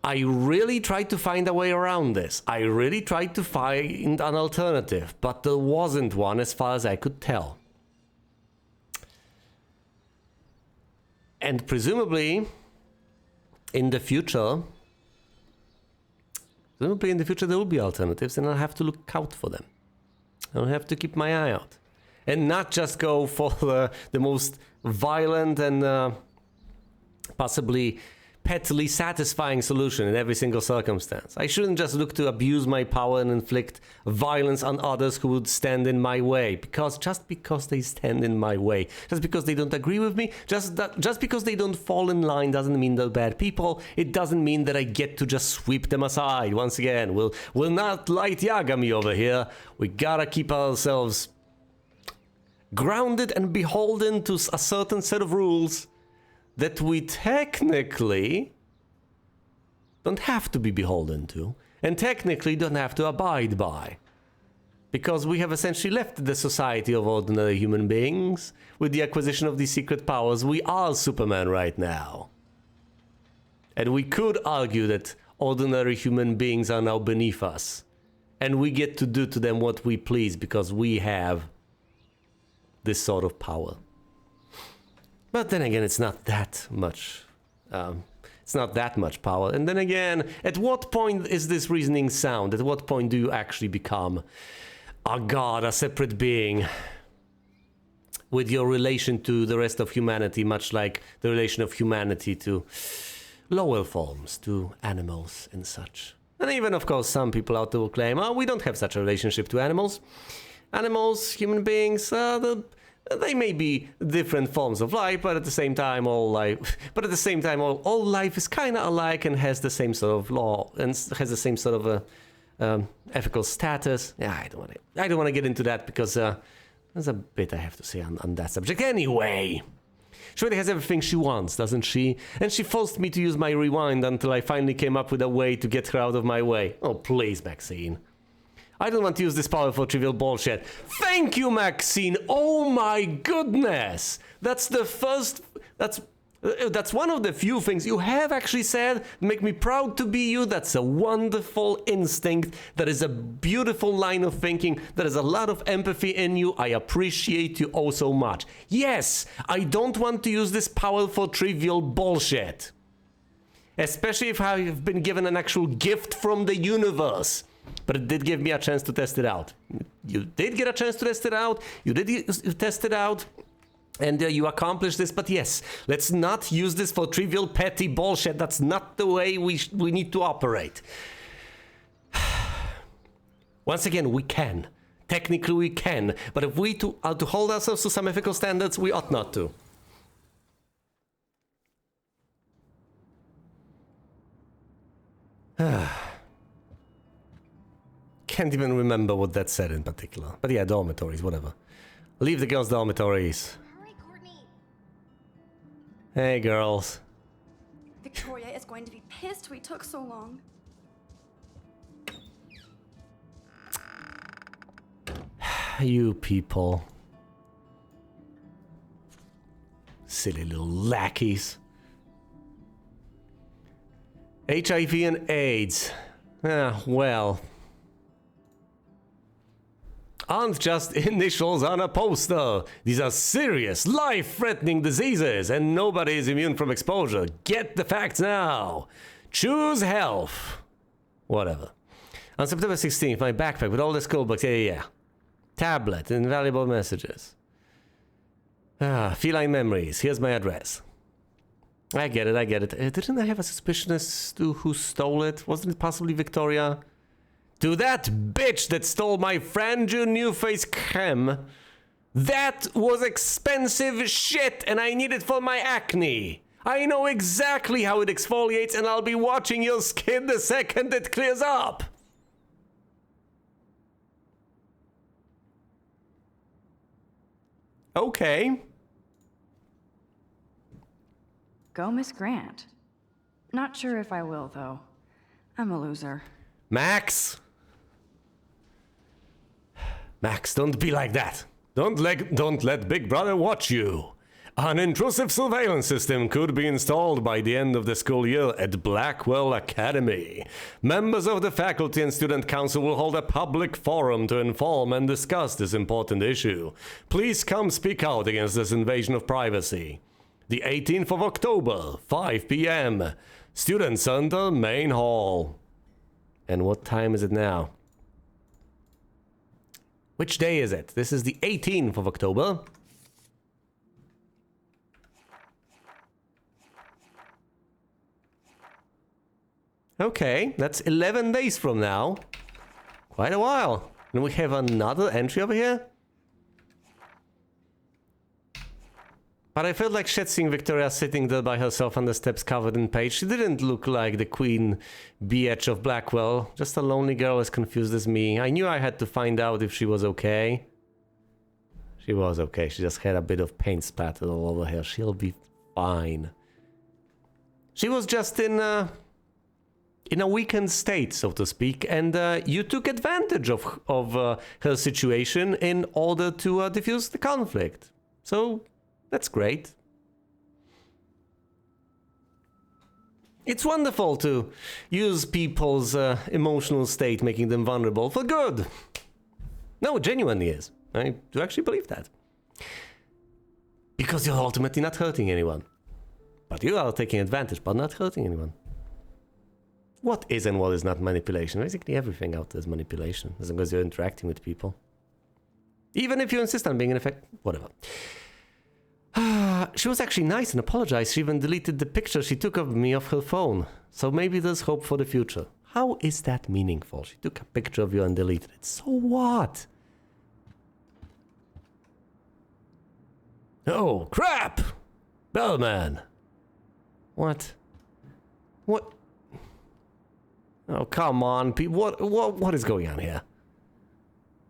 I really tried to find a way around this. I really tried to find an alternative, but there wasn't one as far as I could tell. And presumably, in the future, there will be alternatives, and I'll have to look out for them. I'll have to keep my eye out. And not just go for the most violent and possibly pettily satisfying solution in every single circumstance. I shouldn't just look to abuse my power and inflict violence on others who would stand in my way. Just because they stand in my way, just because they don't agree with me, just because they don't fall in line doesn't mean they're bad people. It doesn't mean that I get to just sweep them aside. Once again, we'll not light Yagami over here. We gotta keep ourselves grounded and beholden to a certain set of rules that we technically don't have to be beholden to, and technically don't have to abide by. Because we have essentially left the society of ordinary human beings with the acquisition of these secret powers. We are Superman right now. And we could argue that ordinary human beings are now beneath us, and we get to do to them what we please because we have this sort of power. But then again, it's not that much. It's not that much power. And then again, at what point is this reasoning sound? At what point do you actually become a god, a separate being, with your relation to the rest of humanity, much like the relation of humanity to lower forms, to animals and such? And even, of course, some people out there will claim, oh, we don't have such a relationship to animals. Animals, human beings, they may be different forms of life, but at the same time, all life is kind of alike and has the same sort of law and has the same sort of ethical status. Yeah, I don't want to get into that because there's a bit I have to say on that subject. Anyway, she really has everything she wants, doesn't she? And she forced me to use my rewind until I finally came up with a way to get her out of my way. Oh, please, Maxine. I don't want to use this power for trivial bullshit. Thank you, Maxine. Oh my goodness. That's one of the few things you have actually said make me proud to be you. That's a wonderful instinct. That is a beautiful line of thinking. There is a lot of empathy in you. I appreciate you oh so much. Yes, I don't want to use this power for trivial bullshit. Especially if I have been given an actual gift from the universe. But it did give me a chance to test it out. You did get a chance to test it out. You did test it out. And you accomplished this. But yes, let's not use this for trivial, petty bullshit. That's not the way we need to operate. Once again, we can. Technically, we can. But if we are to hold ourselves to some ethical standards, we ought not to. Can't even remember what that said in particular. But yeah, dormitories, whatever. Leave the girls' dormitories. Hurry, Courtney. Hey, girls. Victoria is going to be pissed we took so long. You people. Silly little lackeys. HIV and AIDS. Well. Aren't just initials on a poster. These are serious, life-threatening diseases, and nobody is immune from exposure. Get the facts now. Choose health. Whatever. On September 16th, my backpack with all the school books. Yeah. Tablet, invaluable messages. Feline memories. Here's my address. I get it. Didn't I have a suspicion as to who stole it? Wasn't it possibly Victoria? To that bitch that stole my Franju New Face creme. That was expensive shit and I need it for my acne. I know exactly how it exfoliates and I'll be watching your skin the second it clears up. Okay. Go, Miss Grant. Not sure if I will, though. I'm a loser. Max! Max, don't be like that. Don't let Big Brother watch you. An intrusive surveillance system could be installed by the end of the school year at Blackwell Academy. Members of the faculty and student council will hold a public forum to inform and discuss this important issue. Please come speak out against this invasion of privacy. The 18th of October, 5 p.m. Student Center, Main Hall. And what time is it now? Which day is it? This is the 18th of October. Okay, that's 11 days from now. Quite a while. And we have another entry over here. But I felt like shit seeing Victoria sitting there by herself on the steps covered in paint. She didn't look like the Queen Bitch of Blackwell. Just a lonely girl as confused as me. I knew I had to find out if she was okay. She was okay. She just had a bit of paint splattered all over her. She'll be fine. She was just in a weakened state, so to speak, and you took advantage of her situation in order to diffuse the conflict. So that's great. It's wonderful to use people's emotional state, making them vulnerable for good. No, it genuinely is. I do actually believe that. Because you're ultimately not hurting anyone. But you are taking advantage, but not hurting anyone. What is and what is not manipulation? Basically everything out there is manipulation, as long as you're interacting with people. Even if you insist on being in effect, whatever. She was actually nice and apologized. She even deleted the picture she took of me off her phone. So maybe there's hope for the future. How is that meaningful? She took a picture of you and deleted it. So what? Oh, crap! Bellman! What? What? Oh, come on, what is going on here?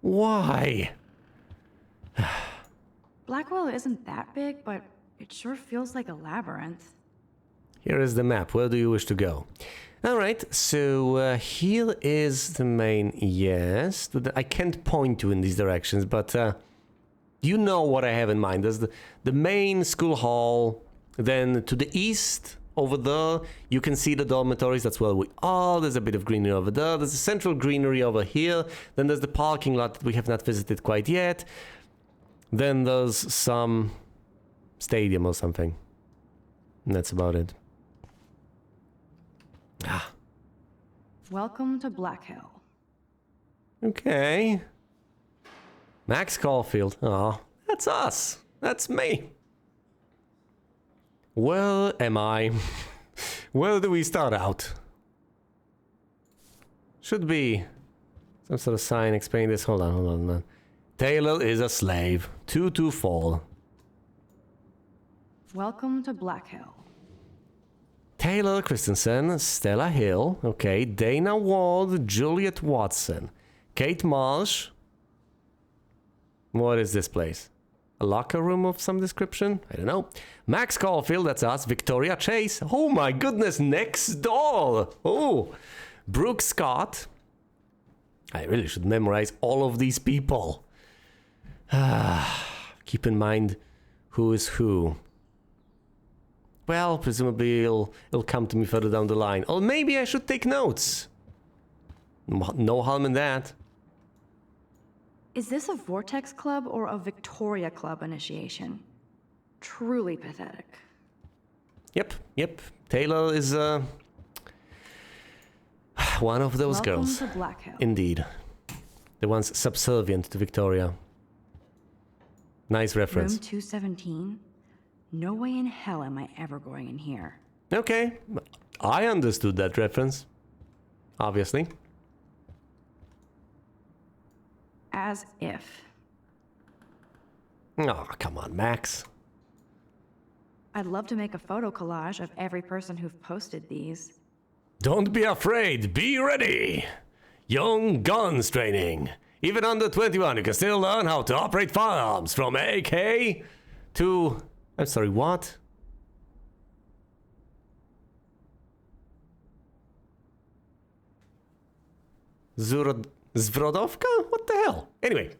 Why? Blackwell isn't that big, but it sure feels like a labyrinth. Here is the map. Where do you wish to go? Alright, so here is the main... Yes, I can't point you in these directions, but you know what I have in mind. There's the main school hall, then to the east... Over there, you can see the dormitories, that's where we are. There's a bit of greenery over there. There's a central greenery over here. Then there's the parking lot that we have not visited quite yet. Then there's some stadium or something. And that's about it. Ah. Welcome to Black Hill. Okay. Max Caulfield. Oh, that's us. That's me. Where am I? Where do we start out? Should be some sort of sign explaining this. Hold on. Taylor is a slave. 224. Welcome to Black Hill. Taylor Christensen, Stella Hill, okay, Dana Ward, Juliet Watson, Kate Marsh. What is this place? A locker room of some description? I don't know. Max Caulfield, that's us. Victoria Chase. Oh my goodness, next door. Oh, Brooke Scott. I really should memorize all of these people. Keep in mind who is who. Well, presumably it'll come to me further down the line. Or maybe I should take notes. No harm in that. Is this a Vortex Club or a Victoria Club initiation? Truly pathetic. Yep. Taylor is one of those girls. Welcome to Black Hill. Indeed. The ones subservient to Victoria. Nice reference. Room 217? No way in hell am I ever going in here. Okay. I understood that reference. Obviously. As if. Oh, come on, Max. I'd love to make a photo collage of every person who've posted these. Don't be afraid. Be ready. Young Guns training. Even under 21, you can still learn how to operate firearms from AK to... I'm sorry, what? Zvrodovka? What the hell? Anyway,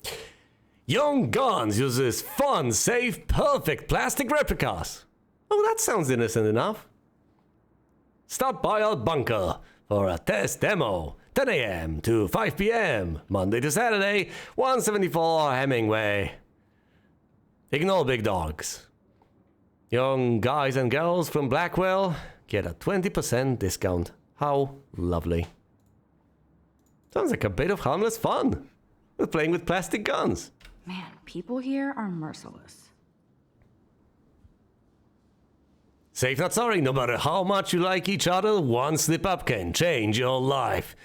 Young Guns uses fun, safe, perfect plastic replicas. Oh, that sounds innocent enough. Stop by our bunker for a test demo. 10 a.m. to 5 p.m. Monday to Saturday, 174 Hemingway. Ignore big dogs. Young guys and girls from Blackwell get a 20% discount. How lovely. Sounds like a bit of harmless fun. We're playing with plastic guns. Man, people here are merciless. Safe not sorry, no matter how much you like each other, one slip up can change your life.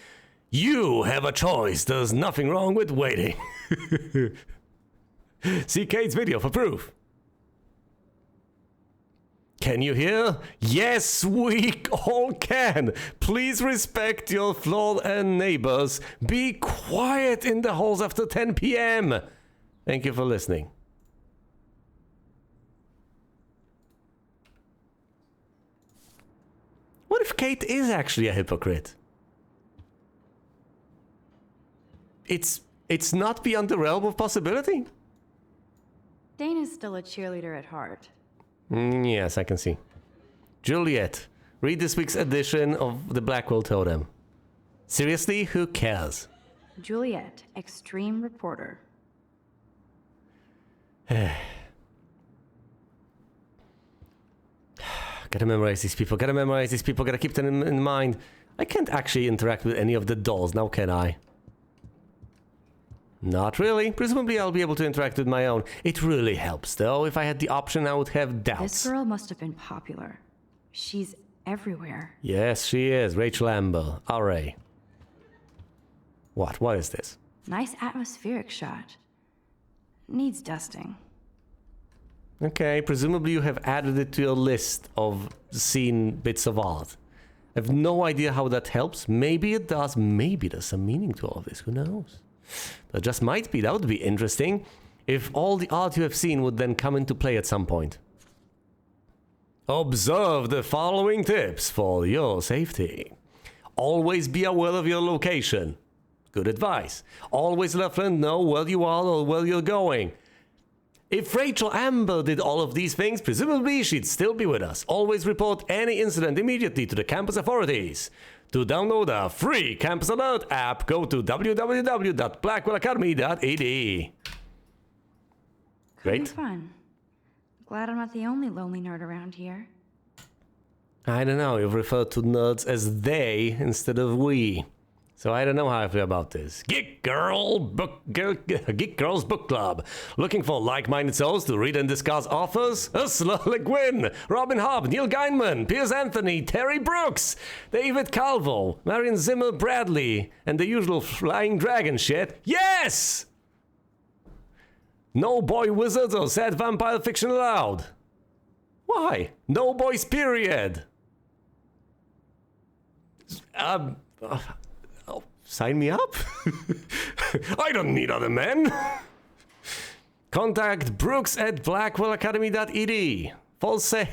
You have a choice, there's nothing wrong with waiting. See Kate's video for proof. Can you hear? Yes, we all can. Please respect your floor and neighbors. Be quiet in the halls after 10 p.m. Thank you for listening. What if Kate is actually a hypocrite? It's not beyond the realm of possibility. Dana's still a cheerleader at heart. Yes, I can see. Juliet, read this week's edition of the Blackwell Totem. Seriously, who cares? Juliet, extreme reporter. Gotta memorize these people, gotta keep them in mind. I can't actually interact with any of the dolls now, can I? Not really. Presumably I'll be able to interact with my own. It really helps, though. If I had the option, I would have doubts. This girl must have been popular. She's everywhere. Yes, she is. Rachel Amber, RA. What is this? Nice atmospheric shot. Needs dusting. Okay, presumably you have added it to your list of seen bits of art. I have no idea how that helps. Maybe it does. Maybe there's some meaning to all of this. Who knows? There just might be. That would be interesting if all the art you have seen would then come into play at some point. Observe the following tips for your safety. Always be aware of your location. Good advice. Always let a friend know where you are or where you're going. If Rachel Amber did all of these things, presumably she'd still be with us. Always report any incident immediately to the campus authorities. To download a free Campus Alert app, go to www.blackwellacademy.ed. Great. Could be fun. Glad I'm not the only lonely nerd around here. I don't know, you've referred to nerds as they instead of we. So I don't know how I feel about this. Geek Girls Book Club. Looking for like-minded souls to read and discuss authors? Ursula Le Guin, Robin Hobb, Neil Gaiman, Piers Anthony, Terry Brooks, David Calvo, Marion Zimmer Bradley, and the usual flying dragon shit. Yes! No boy wizards or sad vampire fiction allowed. Why? No boys, period. Sign me up? I don't need other men. Contact Brooks at blackwellacademy.ed. Full sale.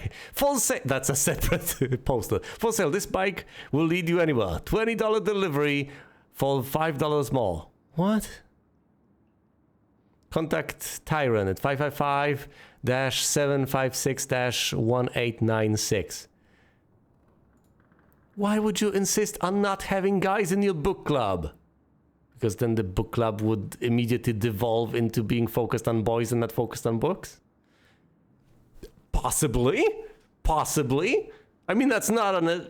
That's a separate poster. For sale, this bike will lead you anywhere. $20 delivery for $5 more. What? Contact Tyron at 555-756-1896. Why would you insist on not having guys in your book club? Because then the book club would immediately devolve into being focused on boys and not focused on books? Possibly. I mean, that's not a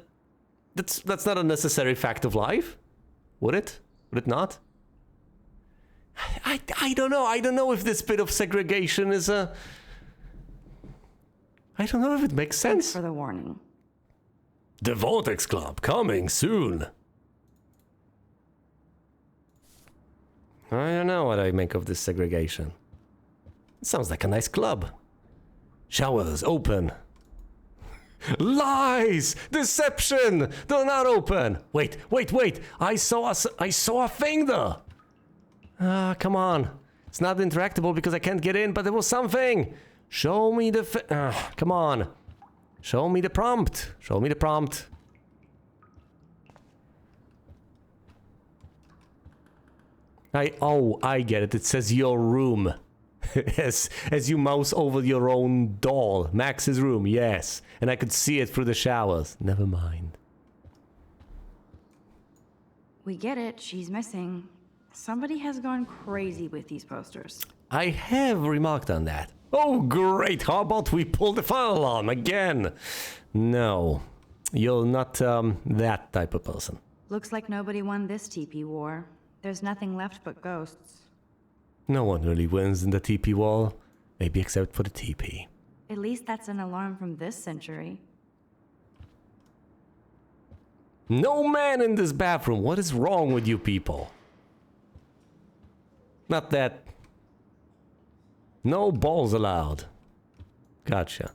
necessary fact of life. Would it? Would it not? I don't know. I don't know if this bit of segregation is a... I don't know if it makes sense. Thanks for the warning. The Vortex Club, coming soon. I don't know what I make of this segregation. It sounds like a nice club. Showers open. Lies! Deception! They're not open! Wait. I saw a thing there! Come on. It's not interactable because I can't get in, but there was something! Show me the come on. Show me the prompt. I get it. It says your room. as you mouse over your own doll. Max's room, yes. And I could see it through the showers. Never mind. We get it, she's missing. Somebody has gone crazy with these posters. I have remarked on that. Oh, great. How about we pull the fire alarm again? No. You're not that type of person. Looks like nobody won this TP war. There's nothing left but ghosts. No one really wins in the TP wall. Maybe except for the TP. At least that's an alarm from this century. No man in this bathroom. What is wrong with you people? Not that. No balls allowed. Gotcha.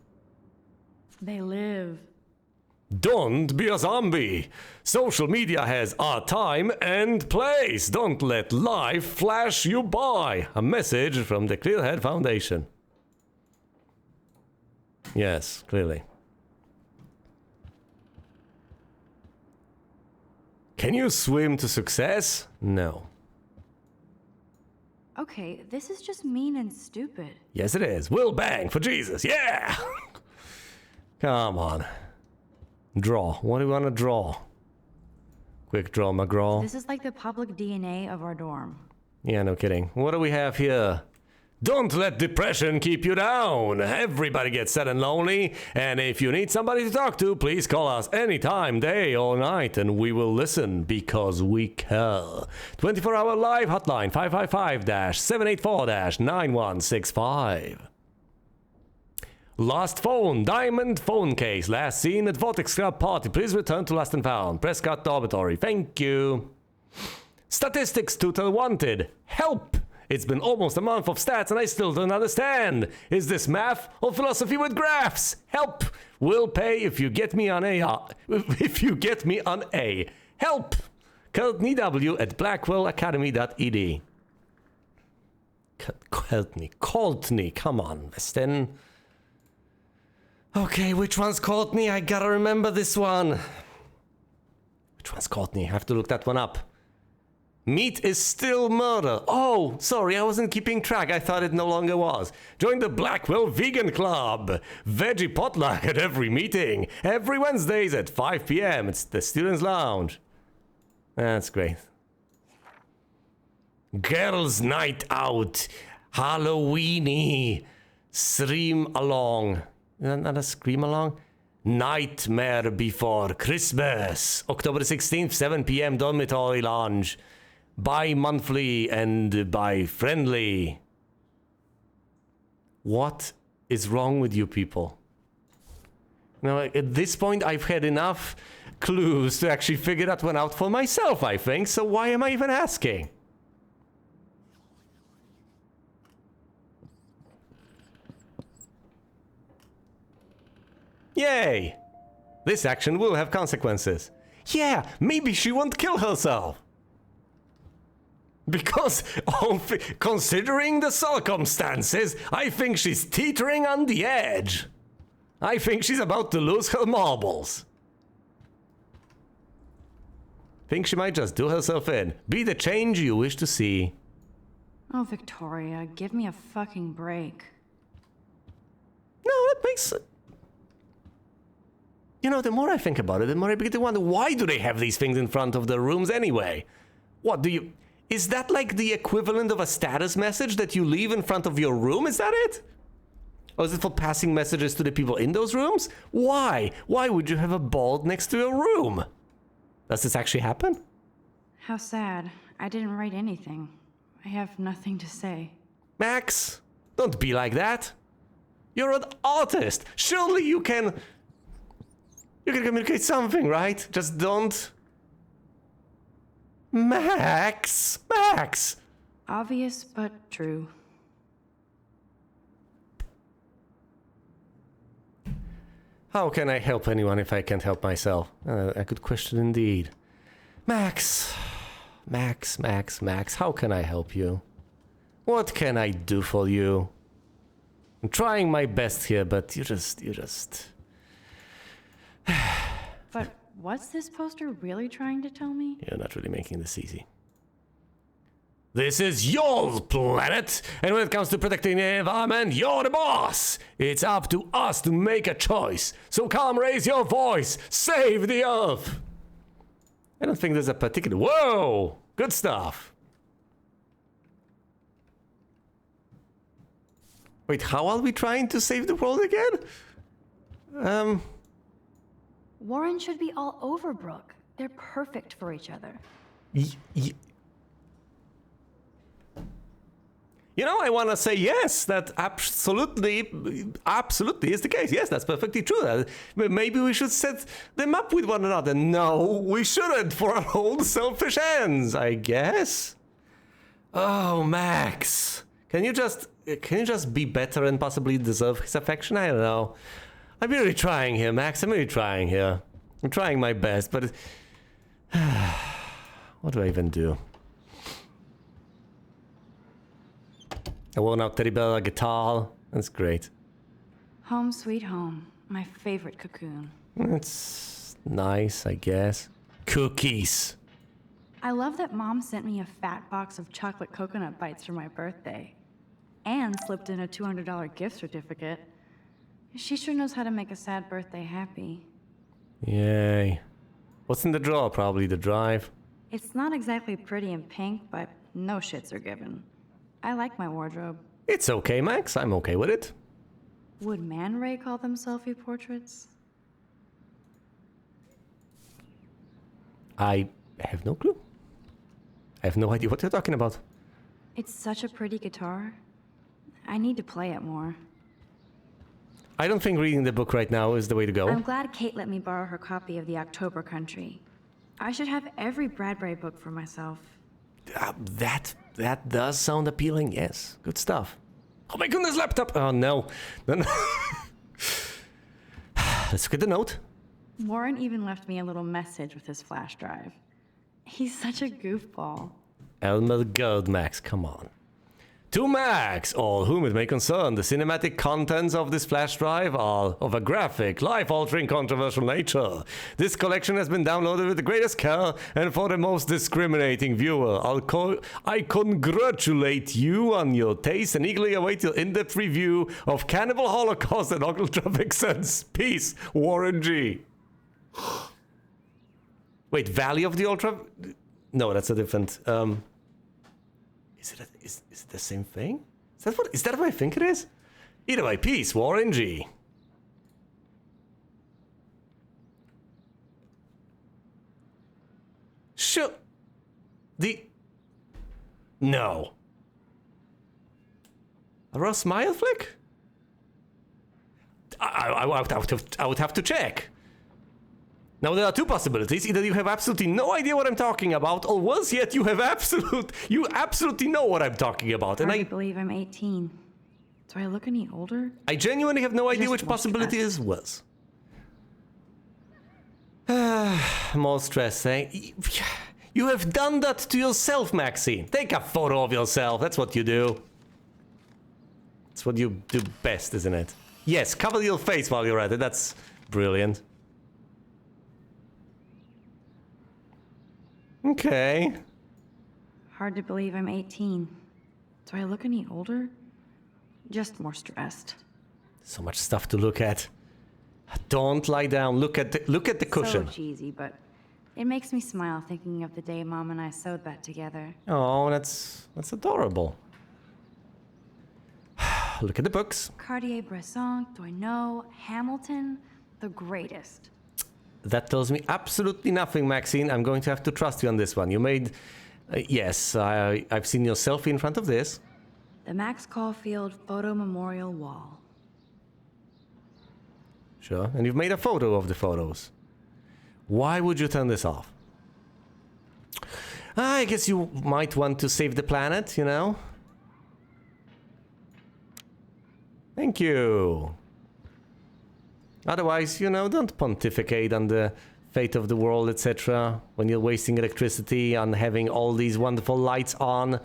They live. Don't be a zombie. Social media has a time and place. Don't let life flash you by. A message from the Clearhead Foundation. Yes, clearly. Can you swim to success? No. Okay, this is just mean and stupid. Yes, it is. Will bang for Jesus. Yeah! Come on. Draw. What do you want to draw? Quick draw, McGraw. This is like the public DNA of our dorm. Yeah, no kidding. What do we have here? Don't let depression keep you down. Everybody gets sad and lonely. And if you need somebody to talk to, please call us anytime, day or night, and we will listen because we care. 24-hour live hotline 555-784-9165. Lost phone, diamond phone case, last seen at Vortex Club party. Please return to Lost and Found. Prescott Dormitory. Thank you. Statistics tutor wanted. Help! It's been almost a month of stats and I still don't understand. Is this math or philosophy with graphs? Help! Will pay if you get me on A. If you get me on A. Help! Courtney W at blackwellacademy.ed. Courtney, come on, Weston. Okay, which one's Courtney? I gotta remember this one. Which one's Courtney? I have to look that one up. Meat is still murder. Oh, sorry, I wasn't keeping track. I thought it no longer was. Join the Blackwell Vegan Club. Veggie potluck at every meeting. Every Wednesdays at 5 p.m. It's the Students' Lounge. That's great. Girls' Night Out. Halloweeny. Stream along. Not a scream along? Nightmare Before Christmas. October 16th, 7 p.m. Dormitory Lounge. Bi-monthly and bi-friendly. What is wrong with you people? Now, at this point, I've had enough clues to actually figure that one out for myself, I think. So why am I even asking? Yay! This action will have consequences. Yeah, maybe she won't kill herself. Because, considering the circumstances, I think she's teetering on the edge. I think she's about to lose her marbles. Think she might just do herself in. Be the change you wish to see. Oh, Victoria, give me a fucking break. No, that makes... You know, the more I think about it, the more I begin to wonder, why do they have these things in front of their rooms anyway? What do you... Is that like the equivalent of a status message that you leave in front of your room? Is that it? Or is it for passing messages to the people in those rooms? Why? Why would you have a board next to your room? Does this actually happen? How sad. I didn't write anything. I have nothing to say. Max, don't be like that. You're an artist. Surely you can communicate something, right? Just don't... Max! Obvious, but true. How can I help anyone if I can't help myself? A good question indeed. Max, how can I help you? What can I do for you? I'm trying my best here, but you just... But what's this poster really trying to tell me? You're not really making this easy. This is your planet, and when it comes to protecting the environment, you're the boss. It's up to us to make a choice. So come raise your voice. Save the Earth. I don't think there's a particular... Whoa! Good stuff. Wait, how are we trying to save the world again? Warren should be all over Brooke. They're perfect for each other. You know, I want to say yes, that absolutely is the case. Yes, that's perfectly true. Maybe we should set them up with one another. No, we shouldn't, for our own selfish ends, I guess. Oh, Max. Can you just be better and possibly deserve his affection? I don't know. I'm really trying here, Max. I'm really trying here. I'm trying my best, but... what do I even do? I worn out Teddy Bear guitar. That's great. Home sweet home. My favorite cocoon. It's nice, I guess. Cookies. I love that Mom sent me a fat box of chocolate coconut bites for my birthday. And slipped in a $200 gift certificate. She sure knows how to make a sad birthday happy. Yay. What's in the drawer? Probably the drive. It's not exactly pretty and pink, but no shits are given. I like my wardrobe. It's okay, Max. I'm okay with it. Would Man Ray call them selfie portraits? I have no clue. I have no idea what you're talking about. It's such a pretty guitar. I need to play it more. I don't think reading the book right now is the way to go. I'm glad Kate let me borrow her copy of The October Country. I should have every Bradbury book for myself. That does sound appealing, yes. Good stuff. Oh my goodness, laptop! Oh no. No. Let's look at the note. Warren even left me a little message with his flash drive. He's such a goofball. Elmer Gerd, Max, come on. To Max, all whom it may concern, the cinematic contents of this flash drive are of a graphic, life-altering, controversial nature. This collection has been downloaded with the greatest care and for the most discriminating viewer. I congratulate you on your taste and eagerly await your in-depth review of Cannibal Holocaust and Ultra Vixens. Peace, Warren G. Wait, Valley of the Ultra... No, that's a different... Is it the same thing? Is that what I think it is? Either way, peace, Warren G. Sure. No. A raw smile flick? I would have to check. Now, there are two possibilities. Either you have absolutely no idea what I'm talking about, or worse yet, you absolutely know what I'm talking about. And I believe I'm 18. Do I look any older? I genuinely have no idea which possibility is worse. More stress, eh? You have done that to yourself, Maxine. Take a photo of yourself. That's what you do. That's what you do best, isn't it? Yes, cover your face while you're at it. That's brilliant. Okay. Hard to believe I'm 18. Do I look any older? Just more stressed. So much stuff to look at. Don't lie down. Look at the cushion. So cheesy, but it makes me smile thinking of the day Mom and I sewed that together. Oh, that's adorable. Look at the books. Cartier-Bresson, Doisneau, Hamilton, the greatest. That tells me absolutely nothing, Maxine. I'm going to have to trust you on this one. You made... yes, I've seen your selfie in front of this. The Max Caulfield Photo Memorial Wall. Sure, and you've made a photo of the photos. Why would you turn this off? I guess you might want to save the planet, you know? Thank you. Otherwise, you know, don't pontificate on the fate of the world, etc. when you're wasting electricity on having all these wonderful lights on.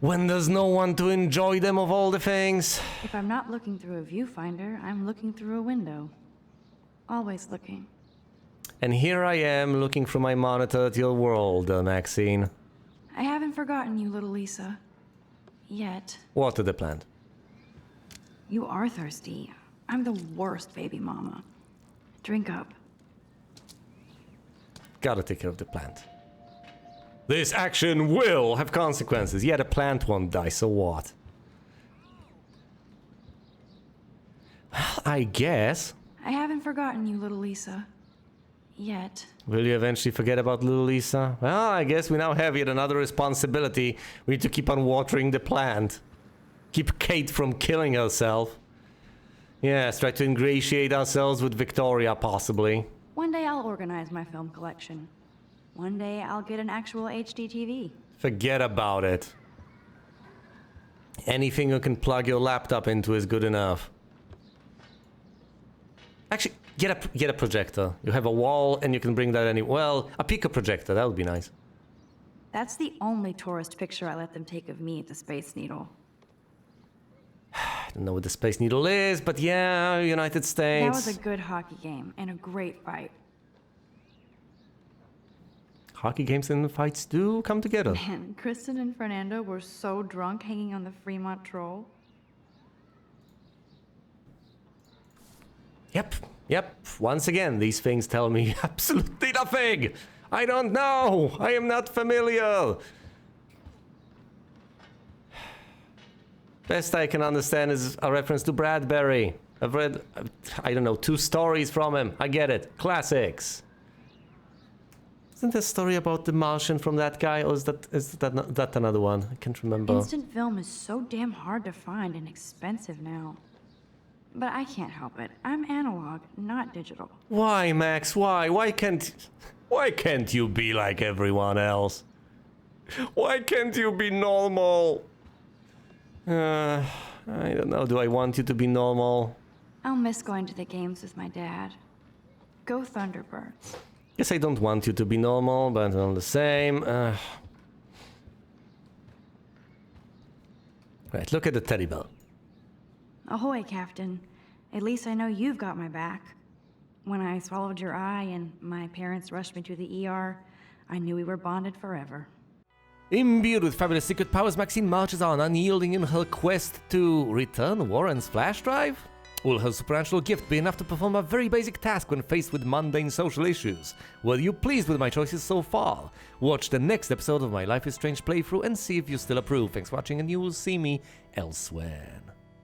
When there's no one to enjoy them of all the things. If I'm not looking through a viewfinder, I'm looking through a window. Always looking. And here I am looking through my monitor at your world, Maxine. I haven't forgotten you, little Lisa. Yet. Water the plant. You are thirsty. I'm the worst baby mama. Drink up. Gotta take care of the plant. This action will have consequences. Yeah, the plant won't die, so what? I guess. I haven't forgotten you, little Lisa. Yet. Will you eventually forget about little Lisa? Well, I guess we now have yet another responsibility. We need to keep on watering the plant. Keep Kate from killing herself. Yes, try to ingratiate ourselves with Victoria, possibly. One day I'll organize my film collection. One day I'll get an actual HD TV. Forget about it. Anything you can plug your laptop into is good enough. Actually, get a projector. You have a wall and you can bring that well, a Pico projector, that would be nice. That's the only tourist picture I let them take of me at the Space Needle. I don't know what the Space Needle is, but yeah, United States. That was a good hockey game and a great fight. Hockey games and fights do come together. Man, Kristen and Fernando were so drunk hanging on the Fremont Troll. Yep. Once again, these things tell me absolutely nothing. I don't know. I am not familiar. Best I can understand is a reference to Bradbury. I've read, I don't know, 2 stories from him. I get it. Classics. Isn't there a story about the Martian from that guy, or is that another one? I can't remember. Instant film is so damn hard to find and expensive now. But I can't help it. I'm analog, not digital. Why, Max? Why? Why can't you be like everyone else? Why can't you be normal? I don't know. Do I want you to be normal? I'll miss going to the games with my dad. Go Thunderbirds. Guess I don't want you to be normal, but all the same. Right, look at the teddy bear. Ahoy, Captain. At least I know you've got my back. When I swallowed your eye and my parents rushed me to the ER, I knew we were bonded forever. Imbued with fabulous secret powers, Maxine marches on, unyielding in her quest to return Warren's flash drive? Will her supernatural gift be enough to perform a very basic task when faced with mundane social issues? Were you pleased with my choices so far? Watch the next episode of my Life is Strange playthrough and see if you still approve. Thanks for watching, and you will see me elsewhere.